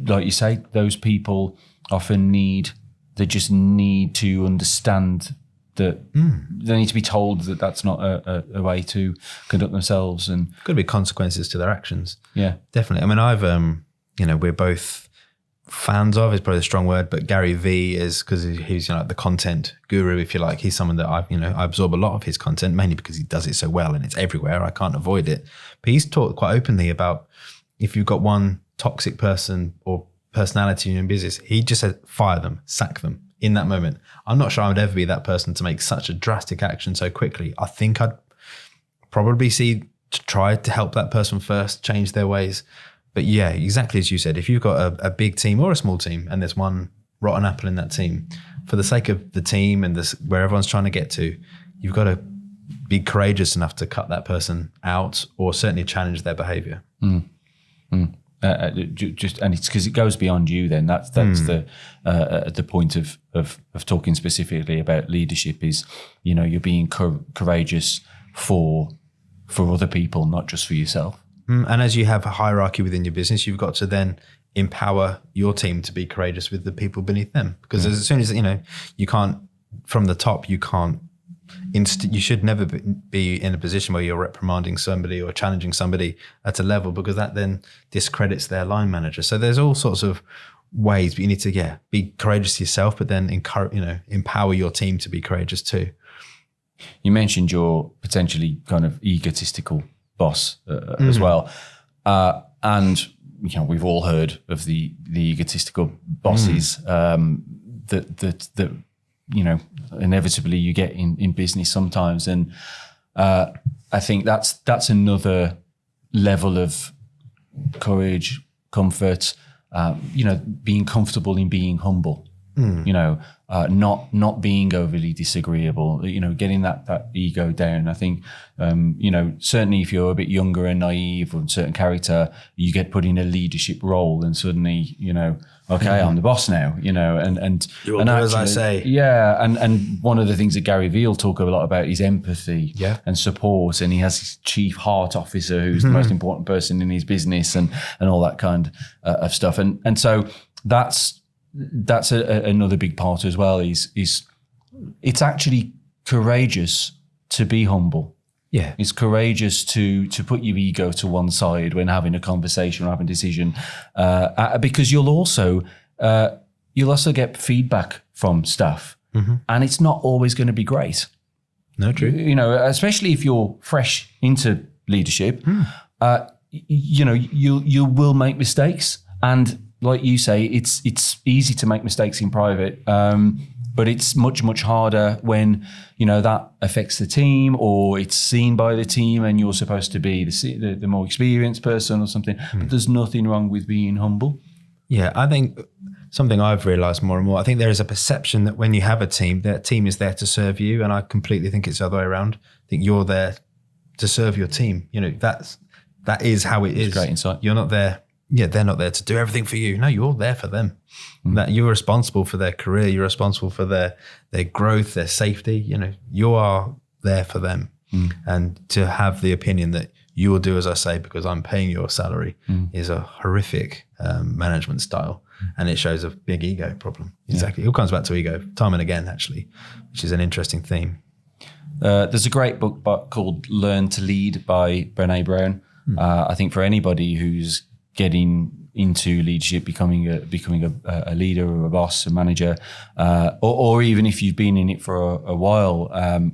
like you say, those people often they just need to understand that they need to be told that that's not a way to conduct themselves, and could be consequences to their actions. Yeah, definitely. I mean, I've we're both fans of, is probably a strong word, but Gary V is, because he's the content guru, if you like. He's someone that I absorb a lot of his content, mainly because he does it so well and it's everywhere. I can't avoid it. But he's talked quite openly about if you've got one toxic person or personality in your business, he just said fire them, sack them in that moment. I'm not sure I would ever be that person to make such a drastic action so quickly. I think I'd probably try to help that person first, change their ways. But yeah, exactly as you said, if you've got a big team or a small team and there's one rotten apple in that team, for the sake of the team and where everyone's trying to get to, you've got to be courageous enough to cut that person out or certainly challenge their behavior. Just and it's because it goes beyond you. Then that's the point of talking specifically about leadership is, you're being courageous for other people, not just for yourself. And as you have a hierarchy within your business, you've got to then empower your team to be courageous with the people beneath them. Because as soon as, you can't, from the top, you can't, you should never be in a position where you're reprimanding somebody or challenging somebody at a level, because that then discredits their line manager. So there's all sorts of ways, but you need to, be courageous yourself, but then empower your team to be courageous too. You mentioned your potentially kind of egotistical boss as well. And, we've all heard of the egotistical bosses that inevitably you get in business sometimes. And I think that's another level of courage, comfort, being comfortable in being humble, not being overly disagreeable, getting that ego down. I think, certainly if you're a bit younger and naive or a certain character, you get put in a leadership role and suddenly, okay, I'm the boss now, and you will do as I say. Yeah. And one of the things that Gary Vee will talk a lot about is empathy and support. And he has his chief heart officer, who's the most important person in his business and all that kind of stuff. And so that's that's another big part as well. Is it's actually courageous to be humble. Yeah. It's courageous to put your ego to one side when having a conversation or having a decision, because you'll also get feedback from staff, and it's not always going to be great. No, true. You know, especially if you're fresh into leadership, you know, you will make mistakes, and like you say, it's easy to make mistakes in private. But it's much harder when, you know, that affects the team or it's seen by the team and you're supposed to be the more experienced person or something. But there's nothing wrong with being humble. Yeah, I think something I've realised more and more, I think there is a perception that when you have a team, that team is there to serve you. And I completely think it's the other way around. I think you're there to serve your team. You know, that is how it is. Great insight. You're not there. Yeah, they're not there to do everything for you. No, you're there for them. That you're responsible for their career. You're responsible for their growth, their safety. You know, you are there for them. And to have the opinion that you will do as I say because I'm paying your salary is a horrific management style. And it shows a big ego problem. Exactly. It all comes back to ego time and again, actually, which is an interesting theme. There's a great book called Learn to Lead by Brené Brown. I think for anybody who's getting into leadership, becoming a leader or a boss, a manager, or even if you've been in it for a while,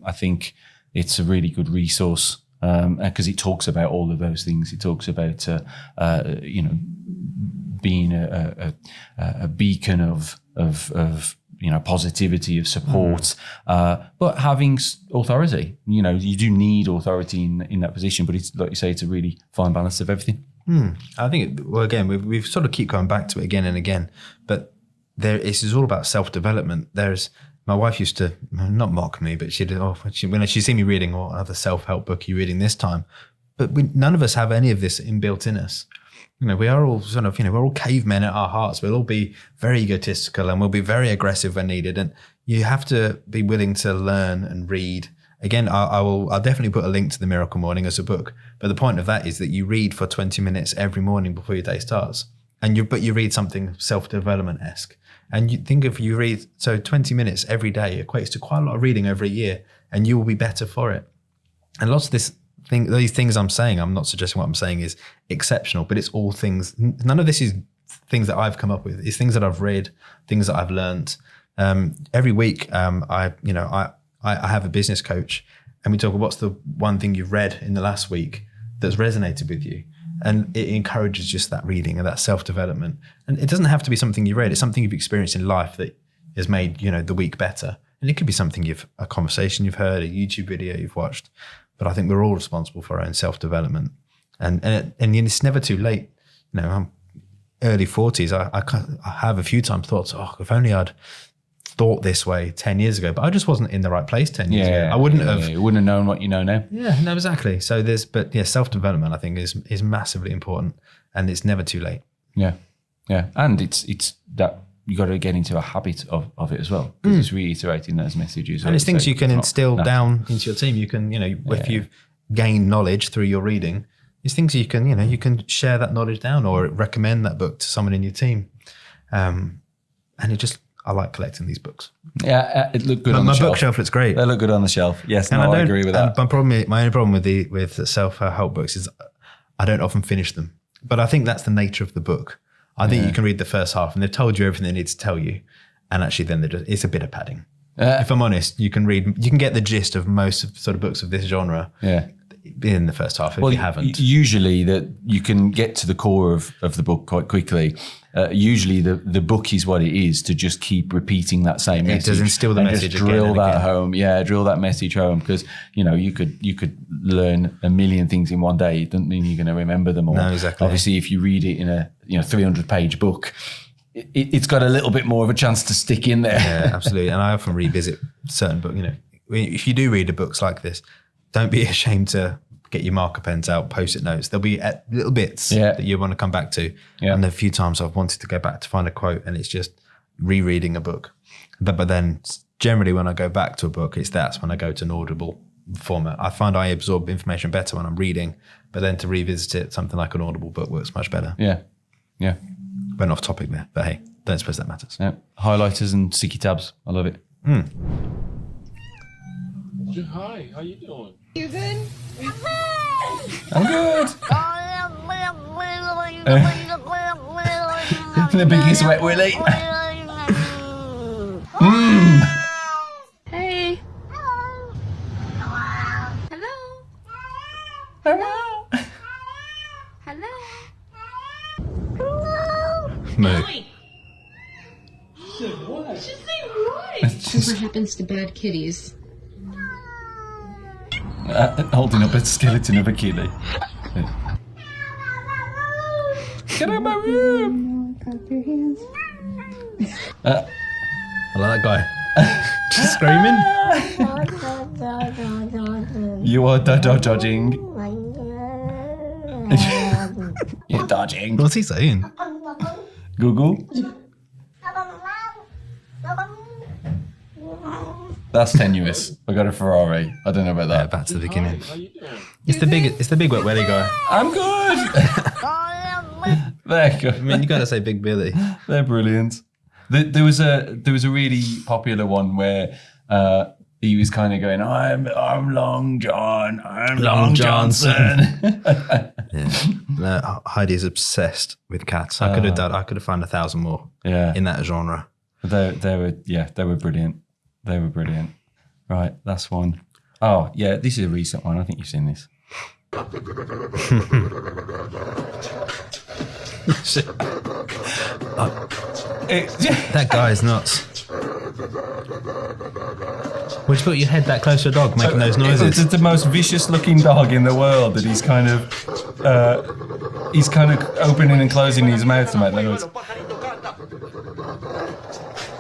I think it's a really good resource because it talks about all of those things. It talks about you know, being a beacon of you know, positivity, of support, but having authority. You know, you do need authority in that position, but it's like you say, it's a really fine balance of everything. I think, well, again, we've sort of keep going back to it again and again, but this is all about self-development. My wife used to not mock me, but when she see me reading another self-help book, you reading this time, but none of us have any of this inbuilt in us. You know, we are all sort of, you know, we're all cavemen at our hearts. We'll all be very egotistical and we'll be very aggressive when needed. And you have to be willing to learn and read. Again, I'll definitely put a link to The Miracle Morning as a book. But the point of that is that you read for 20 minutes every morning before your day starts. But you read something self-development-esque. And you think if you read, so 20 minutes every day equates to quite a lot of reading over a year, and you will be better for it. And lots of these things I'm saying, I'm not suggesting what I'm saying is exceptional, but it's all things, none of this is things that I've come up with. It's things that I've read, things that I've learned. Every week, I have a business coach and we talk about what's the one thing you've read in the last week that's resonated with you. And it encourages just that reading and that self-development. And it doesn't have to be something you read. It's something you've experienced in life that has made, you know, the week better. And it could be something a conversation you've heard, a YouTube video you've watched. But I think we're all responsible for our own self-development. And it's never too late. You know, I'm early 40s. I have a few times thought, if only I'd thought this way 10 years ago, but I just wasn't in the right place 10 years ago. I wouldn't have. You wouldn't have known what you know now. Yeah, no, exactly. So self-development I think is massively important and it's never too late. Yeah. And it's that you got to get into a habit of it as well, because it's reiterating those messages. And it's things you can instill down into your team. You can, you know, if you've gained knowledge through your reading, it's things you can, you know, you can share that knowledge down or recommend that book to someone in your team. And I like collecting these books. Yeah, it looked good on the shelf. My bookshelf looks great. They look good on the shelf. Yes, and I agree with that. My only problem with the self-help books is I don't often finish them. But I think that's the nature of the book. I think you can read the first half and they've told you everything they need to tell you. And actually then it's a bit of padding. If I'm honest, you can get the gist of most sort of books of this genre in the first half if you haven't. Usually that you can get to the core of the book quite quickly. Usually the book is what it is to just keep repeating that same message. It does instill the message just drill that home. Yeah, drill that message home, because you know you could learn a million things in one day. It doesn't mean you're going to remember them all. No, exactly. Obviously, if you read it in a 300-page book, it's got a little bit more of a chance to stick in there. Yeah, absolutely. And I often revisit certain books. You know, if you do read books like this, don't be ashamed to get your marker pens out, post-it notes. There'll be little bits that you want to come back to. Yeah. And a few times I've wanted to go back to find a quote and it's just rereading a book. But then generally when I go back to a book, that's when I go to an audible format. I find I absorb information better when I'm reading, but then to revisit it, something like an audible book works much better. Yeah. Went off topic there, but hey, Don't suppose that matters. Yeah. Highlighters and sticky tabs. I love it. Hi, how you doing? You good? I'm good. The biggest wet willy. Hey. Hello. Hello. Moo. Just say right. What happens to bad kitties? Holding up a skeleton of a kitty. Get out of my room. I like that guy. Just screaming. You are dodging. You're dodging. What's he saying? Google. That's tenuous. I got a Ferrari. I don't know about Yeah, that. back to the beginning. How you doing? It's the big wet welly guy. I'm good. They're good. I mean, you got to say Big Billy. They're brilliant. There was a really popular one where he was kind of going, I'm Long John. I'm Long Johnson. Yeah. No, Heidi's obsessed with cats. I could have found 1,000 more. Yeah. In that genre. They were brilliant. They were brilliant. Right, that's one. Oh, yeah, this is a recent one. I think you've seen this. That guy's nuts. Would you put your head that close to a dog making those noises? It's the most vicious looking dog in the world that he's kind of opening and closing his mouth to make that noise.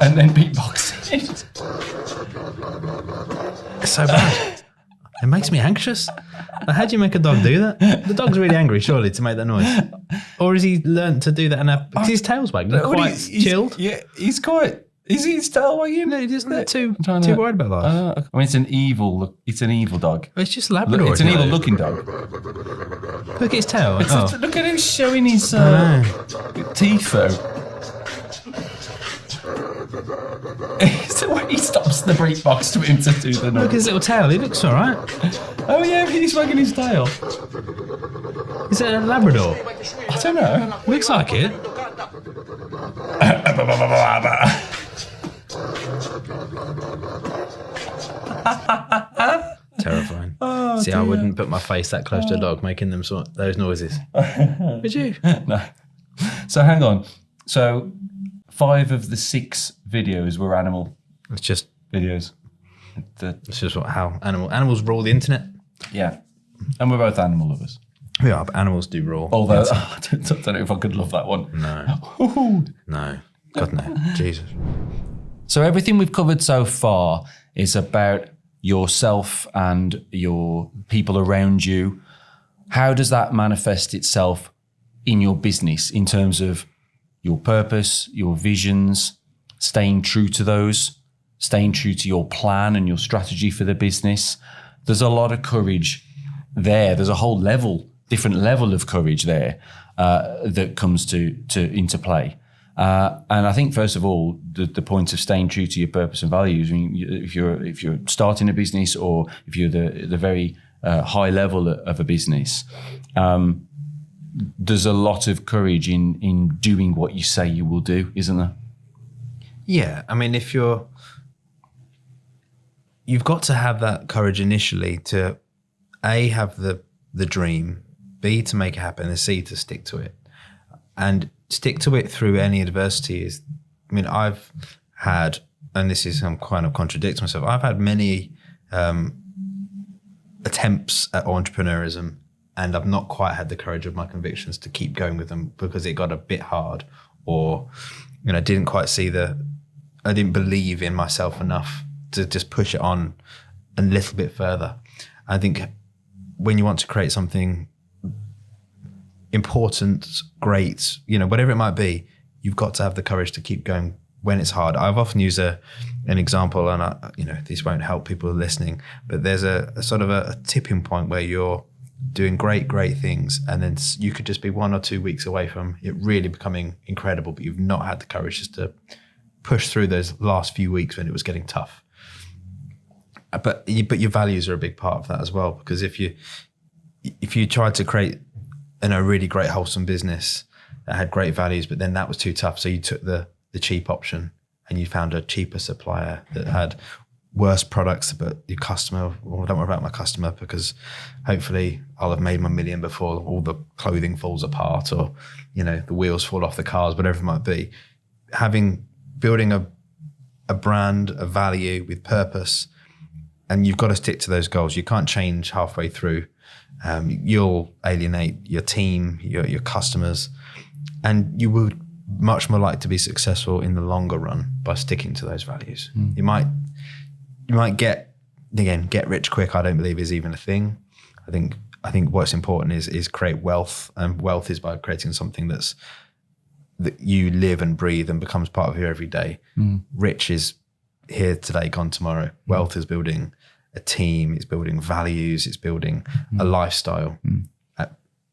And then beatboxing. It's so bad. It makes me anxious. Like, how do you make a dog do that? The dog's really angry, surely, to make that noise. Or has he learned to do that and have... Because his tail's wagging. He's quite chilled. Yeah, he's quite... Is he still wagging? No, he isn't too to- worried about life. I mean, it's an evil dog. It's just Labrador. It's an isn't evil it? looking dog. Look at his tail. Oh. Look at him showing his I know. teeth, though. It's the way he stops the beatbox to him to do the Look noise. at his little tail. He looks all right. Oh, yeah, he's wagging his tail. Is it a Labrador? I don't know. Looks like it. Terrifying. See, I wouldn't put my face that close to a dog making them those noises. Would you? No. So hang on. So 5 of the 6 videos were animal It's just videos. how animals rule the internet. Yeah. And we're both animal lovers. We are, but animals do rule. Although, I don't know if I could love that one. No. No. God, no. Jesus. So everything we've covered so far is about yourself and your people around you. How does that manifest itself in your business in terms of your purpose, your visions, staying true to those, staying true to your plan and your strategy for the business? There's a lot of courage there. There's a whole different level of courage there that comes to into play. And I think, first of all, the point of staying true to your purpose and values. I mean, if you're starting a business, or if you're the very high level of a business, there's a lot of courage in doing what you say you will do, isn't there? Yeah, I mean, you've got to have that courage initially to A, have the dream, B, to make it happen, and C, to stick to it. And stick to it through any adversity I've had, and this is, I'm kind of contradicting myself, I've had many attempts at entrepreneurism, and I've not quite had the courage of my convictions to keep going with them because it got a bit hard, or didn't quite see I didn't believe in myself enough to just push it on a little bit further. I think when you want to create something important, great, whatever it might be, you've got to have the courage to keep going when it's hard. I've often used an example, and this won't help people listening, but there's a sort of a tipping point where you're doing great things, and then you could just be 1 or 2 weeks away from it really becoming incredible, but you've not had the courage just to push through those last few weeks when it was getting tough. But your values are a big part of that as well, because if you tried to create a really great wholesome business that had great values, but then that was too tough, so you took the cheap option and you found a cheaper supplier that had worse products, but your customer, well, don't worry about my customer because hopefully I'll have made my million before all the clothing falls apart or, the wheels fall off the cars, whatever it might be. Building a brand, a value with purpose, and you've got to stick to those goals. You can't change halfway through. You'll alienate your team, your customers, and you would much more like to be successful in the longer run by sticking to those values. You might get rich quick. I don't believe is even a thing. I think what's important is create wealth, and wealth is by creating something that you live and breathe and becomes part of your everyday. Rich is here today, gone tomorrow. Wealth is building a team, it's building values, it's building a lifestyle.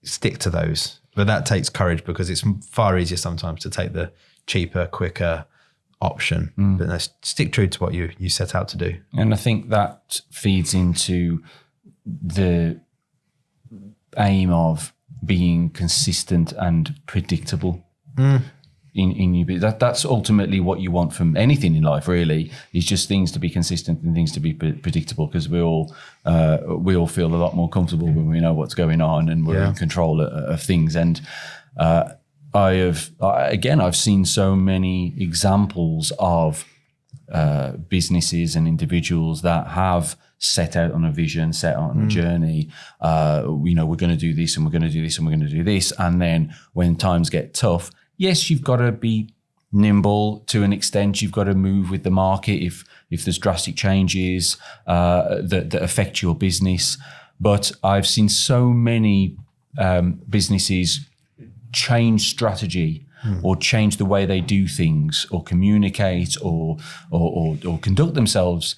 Stick to those. But that takes courage because it's far easier sometimes to take the cheaper, quicker option. But no, stick true to what you set out to do. And I think that feeds into the aim of being consistent and predictable in your business. That's ultimately what you want from anything in life, really, is just things to be consistent and things to be predictable, because we all feel a lot more comfortable when we know what's going on and we're in control of things. And I've seen so many examples of businesses and individuals that have set out on a vision, set out on a journey. We're going to do this and we're going to do this and we're going to do this. And then when times get tough, yes, you've got to be nimble to an extent. You've got to move with the market if there's drastic changes that affect your business. But I've seen so many businesses change strategy or change the way they do things or communicate or conduct themselves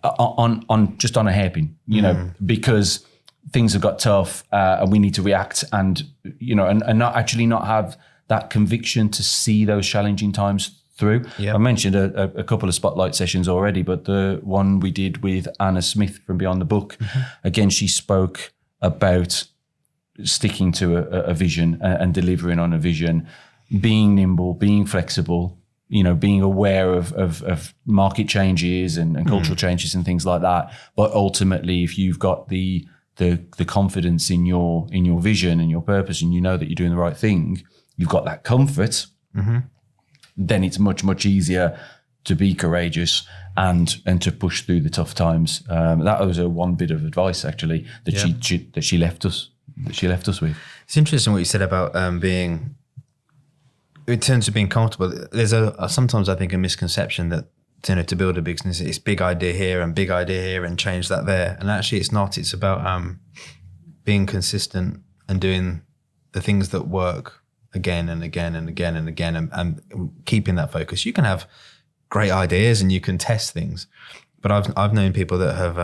on a hairpin, because things have got tough and we need to react and not have that conviction to see those challenging times through. I mentioned a couple of spotlight sessions already, but the one we did with Anna Smith from Beyond the Book, again, she spoke about sticking to a vision and delivering on a vision, being nimble, being flexible, being aware of market changes and cultural changes and things like that. But ultimately, if you've got the confidence in your vision and your purpose, and you know that you're doing the right thing, you've got that comfort, then it's much, much easier to be courageous and to push through the tough times. That was one bit of advice actually that she left us with. It's interesting what you said about being, in terms of being comfortable. There's sometimes I think a misconception that to build a business, it's big idea here and change that there. And actually it's not. It's about being consistent and doing the things that work again and again and again and again and keeping that focus. You can have great ideas and you can test things. But I've known people that have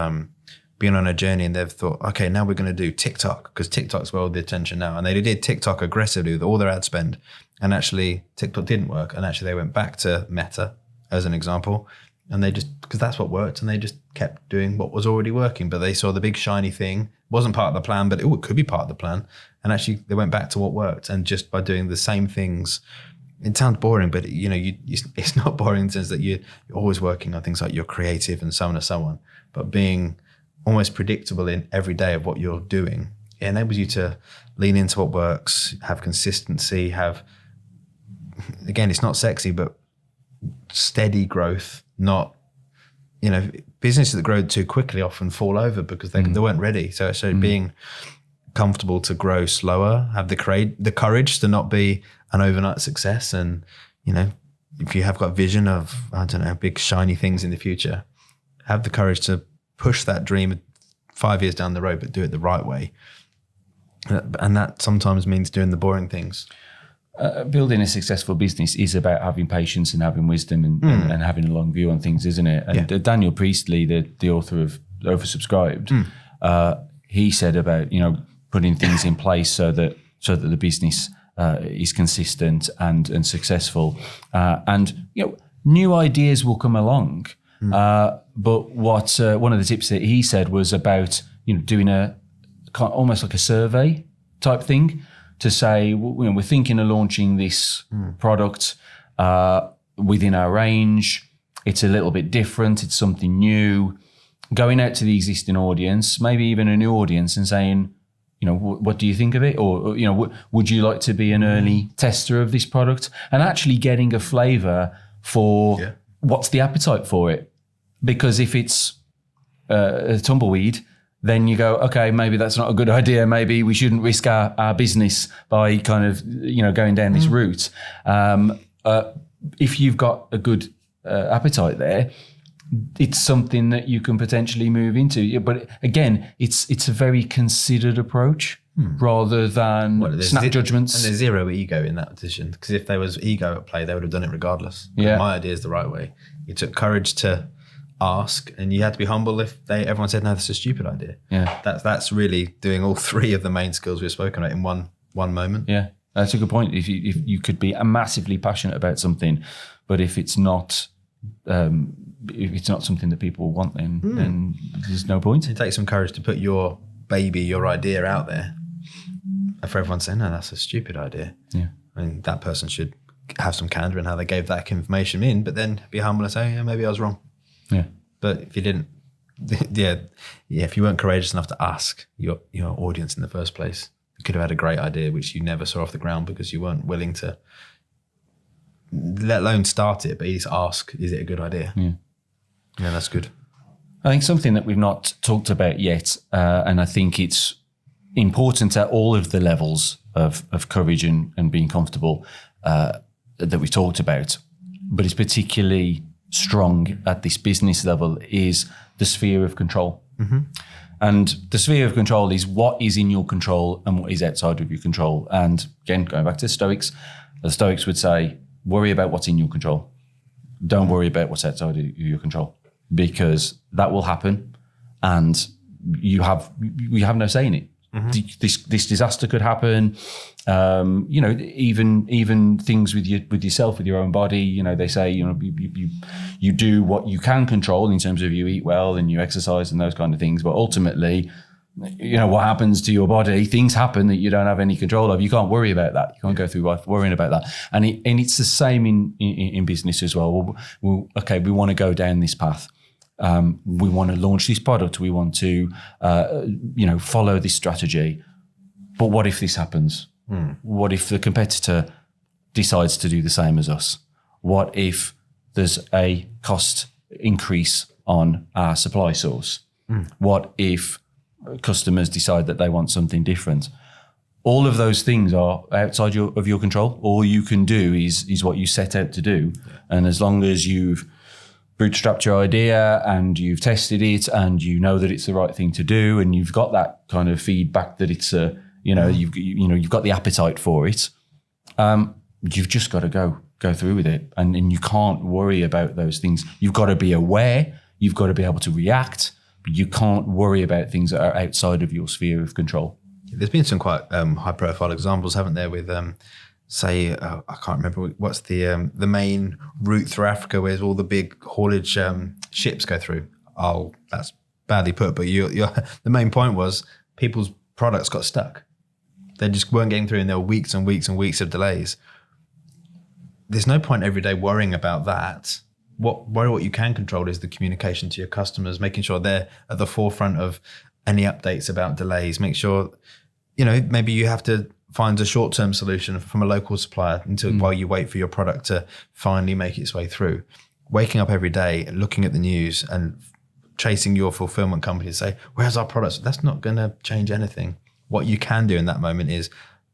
been on a journey and they've thought, okay, now we're going to do TikTok because TikTok's well the attention now. And they did TikTok aggressively with all their ad spend. And actually TikTok didn't work. And actually they went back to Meta as an example. And they just, because that's what worked, and they just kept doing what was already working. But they saw the big shiny thing, wasn't part of the plan, but it could be part of the plan. And actually they went back to what worked. And just by doing the same things, it sounds boring, but it's not boring in the sense that you're always working on things like you're creative and so on and so on. But being almost predictable in every day of what you're doing, it enables you to lean into what works, have consistency, again, it's not sexy, but steady growth. Not, businesses that grow too quickly often fall over because they weren't ready. So being comfortable to grow slower, have the courage to not be an overnight success. And, if you have got vision of, big shiny things in the future, have the courage to push that dream 5 years down the road, but do it the right way. And that sometimes means doing the boring things. Building a successful business is about having patience and having wisdom and having a long view on things, isn't it? And Daniel Priestley, the author of Oversubscribed, he said about putting things in place so that the business is consistent and successful, and new ideas will come along. But what one of the tips that he said was about doing almost like a survey type thing to say we're thinking of launching this product within our range. It's a little bit different. It's something new. Going out to the existing audience, maybe even a new audience, and saying, what do you think of it? Or, would you like to be an early tester of this product? And actually getting a flavour for what's the appetite for it. Because if it's a tumbleweed, then you go, okay, maybe that's not a good idea. Maybe we shouldn't risk our business by kind of, going down this route. If you've got a good appetite there, it's something that you can potentially move into. But again, it's a very considered approach rather than snap judgments. And there's zero ego in that decision, because if there was ego at play, they would have done it regardless. Yeah. My idea is the right way. You took courage to ask, and you had to be humble if everyone said, no, that's a stupid idea. Yeah. That's really doing all three of the main skills we've spoken about in one moment. Yeah, that's a good point. If you could be massively passionate about something, but if it's not something that people want, then there's no point. It takes some courage to put your idea out there, and for everyone saying, no, that's a stupid idea. Yeah. I mean, that person should have some candor in how they gave that information in, but then be humble and say, yeah, maybe I was wrong. Yeah. But if you didn't, if you weren't courageous enough to ask your audience in the first place, you could have had a great idea which you never saw off the ground because you weren't willing to, let alone start it, but at least ask, is it a good idea? Yeah. Yeah, that's good. I think something that we've not talked about yet, and I think it's important at all of the levels of courage and being comfortable that we talked about, but it's particularly strong at this business level, is the sphere of control. Mm-hmm. And the sphere of control is what is in your control and what is outside of your control. And again, going back to the Stoics would say, worry about what's in your control. Don't worry about what's outside of your control, because that will happen and we have no say in it. Mm-hmm. This disaster could happen. Even things with yourself, with your own body. They say you do what you can control in terms of you eat well and you exercise and those kind of things. But ultimately, what happens to your body? Things happen that you don't have any control of. You can't worry about that. You can't go through life worrying about that. And it's the same in business as well. Okay, we want to go down this path. We want to launch this product. We want to, follow this strategy. But what if this happens? What if the competitor decides to do the same as us? What if there's a cost increase on our supply source? What if customers decide that they want something different? All of those things are outside of your control. All you can do is what you set out to do. And as long as you've bootstrapped your idea and you've tested it and you know that it's the right thing to do and you've got that kind of feedback that it's you've got the appetite for it, you've just got to go through with it, and you can't worry about those things. You've got to be aware, you've got to be able to react, but you can't worry about things that are outside of your sphere of control. There's been some quite high profile examples, haven't there, with say, I can't remember what's the main route through Africa where all the big haulage ships go through. Oh, that's badly put, but the main point was people's products got stuck. They just weren't getting through, and there were weeks and weeks and weeks of delays. There's no point every day worrying about that. What you can control is the communication to your customers, making sure they're at the forefront of any updates about delays. Make sure, maybe you have to find a short-term solution from a local supplier while you wait for your product to finally make its way through. Waking up every day, looking at the news and chasing your fulfillment company to say, where's our products? That's not going to change anything. What you can do in that moment is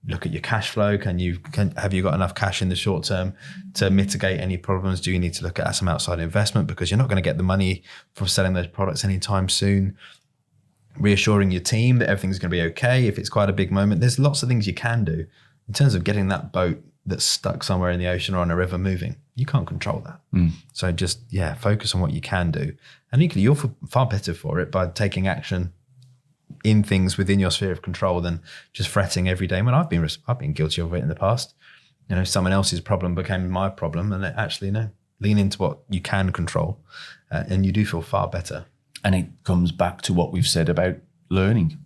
look at your cash flow. Have you got enough cash in the short term to mitigate any problems? Do you need to look at some outside investment, because you're not going to get the money from selling those products anytime soon? Reassuring your team that everything's going to be okay if it's quite a big moment. There's lots of things you can do in terms of getting that boat that's stuck somewhere in the ocean or on a river moving. You can't control that. So just, focus on what you can do. And equally, you're far better for it by taking action in things within your sphere of control than just fretting every day. I mean, I've been guilty of it in the past. Someone else's problem became my problem, and actually, lean into what you can control, and you do feel far better. And it comes back to what we've said about learning,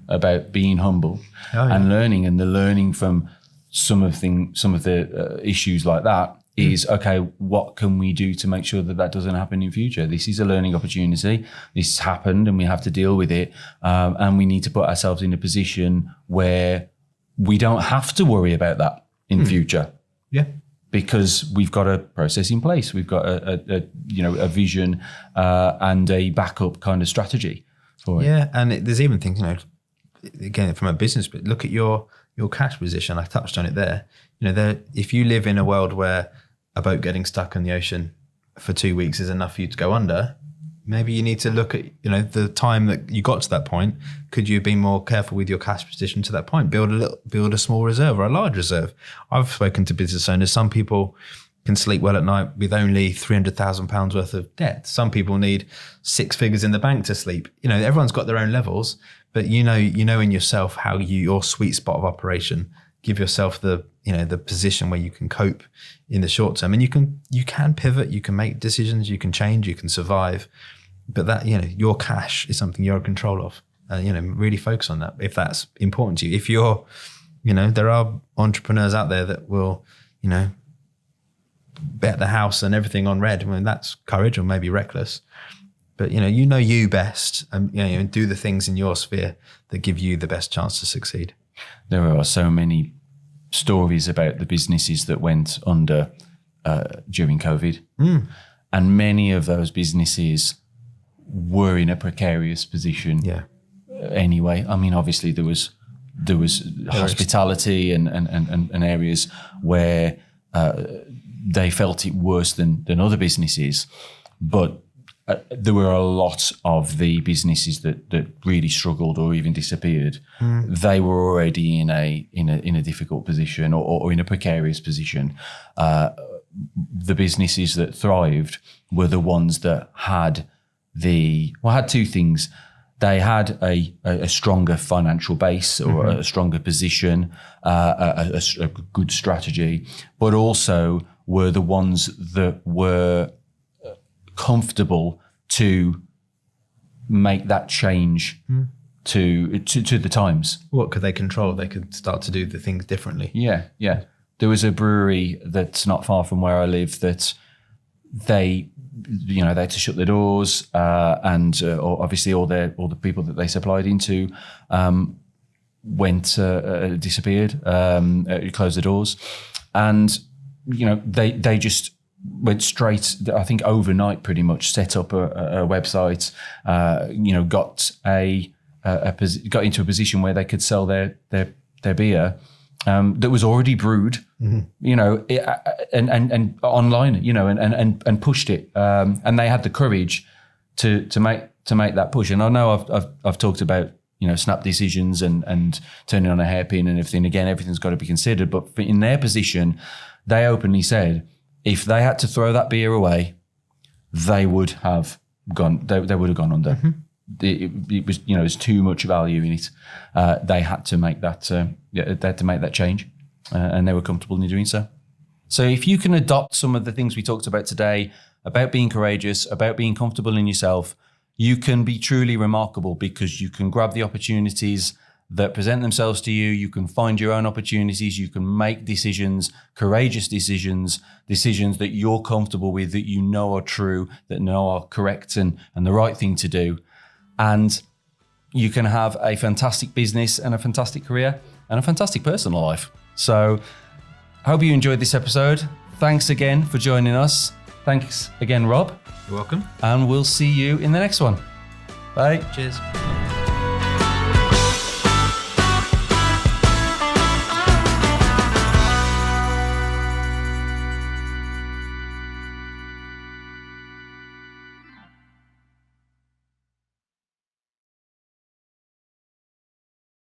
about being humble and learning, and the learning from some of the issues like that is, okay, what can we do to make sure that doesn't happen in future? This is a learning opportunity. This happened and we have to deal with it. And we need to put ourselves in a position where we don't have to worry about that in future. Yeah. Because we've got a process in place. We've got a vision and a backup kind of strategy for it. Yeah. And there's even things, again, from a business, but look at your cash position. I touched on it there. If you live in a world where a boat getting stuck in the ocean for 2 weeks is enough for you to go under, maybe you need to look at, the time that you got to that point. Could you have been more careful with your cash position to that point? Build a small reserve or a large reserve. I've spoken to business owners. Some people can sleep well at night with only £300,000 worth of debt. Some people need 6 figures in the bank to sleep. Everyone's got their own levels, but you know in yourself how your sweet spot of operation. Give yourself the position where you can cope in the short term, and you can pivot, you can make decisions, you can change, you can survive. But that your cash is something you're in control of. Really focus on that if that's important to you. If you're, there are entrepreneurs out there that will, bet the house and everything on red. I mean, that's courage or maybe reckless. But you best, and do the things in your sphere that give you the best chance to succeed. There are so many stories about the businesses that went under during COVID. And many of those businesses were in a precarious position anyway. I mean, obviously there was hospitality and areas where they felt it worse than other businesses. But there were a lot of the businesses that really struggled or even disappeared. They were already in a difficult position or in a precarious position. The businesses that thrived were the ones that had had two things. They had a stronger financial base or a stronger position, a good strategy, but also were the ones that were comfortable to make that change to the times. What could they control? They could start to do the things differently. Yeah. There was a brewery that's not far from where I live that they had to shut their doors, and obviously all the people that they supplied into disappeared, closed the doors, and they just went straight, I think overnight pretty much, set up a website, got into a position where they could sell their beer that was already brewed, and online, and pushed it, and they had the courage to make that push. And I know I've talked about snap decisions and turning on a hairpin and everything. Again, everything's got to be considered, but in their position, they openly said, if they had to throw that beer away, they would have gone. They would have gone under. It was, there's too much value in it. They had to make that. They had to make that change, and they were comfortable in doing so. So, if you can adopt some of the things we talked about today about being courageous, about being comfortable in yourself, you can be truly remarkable, because you can grab the opportunities that present themselves to you. You can find your own opportunities. You can make decisions, courageous decisions that you're comfortable with, that are true, that are correct and the right thing to do. And you can have a fantastic business and a fantastic career and a fantastic personal life. So I hope you enjoyed this episode. Thanks again for joining us. Thanks again, Rob. You're welcome. And we'll see you in the next one. Bye. Cheers.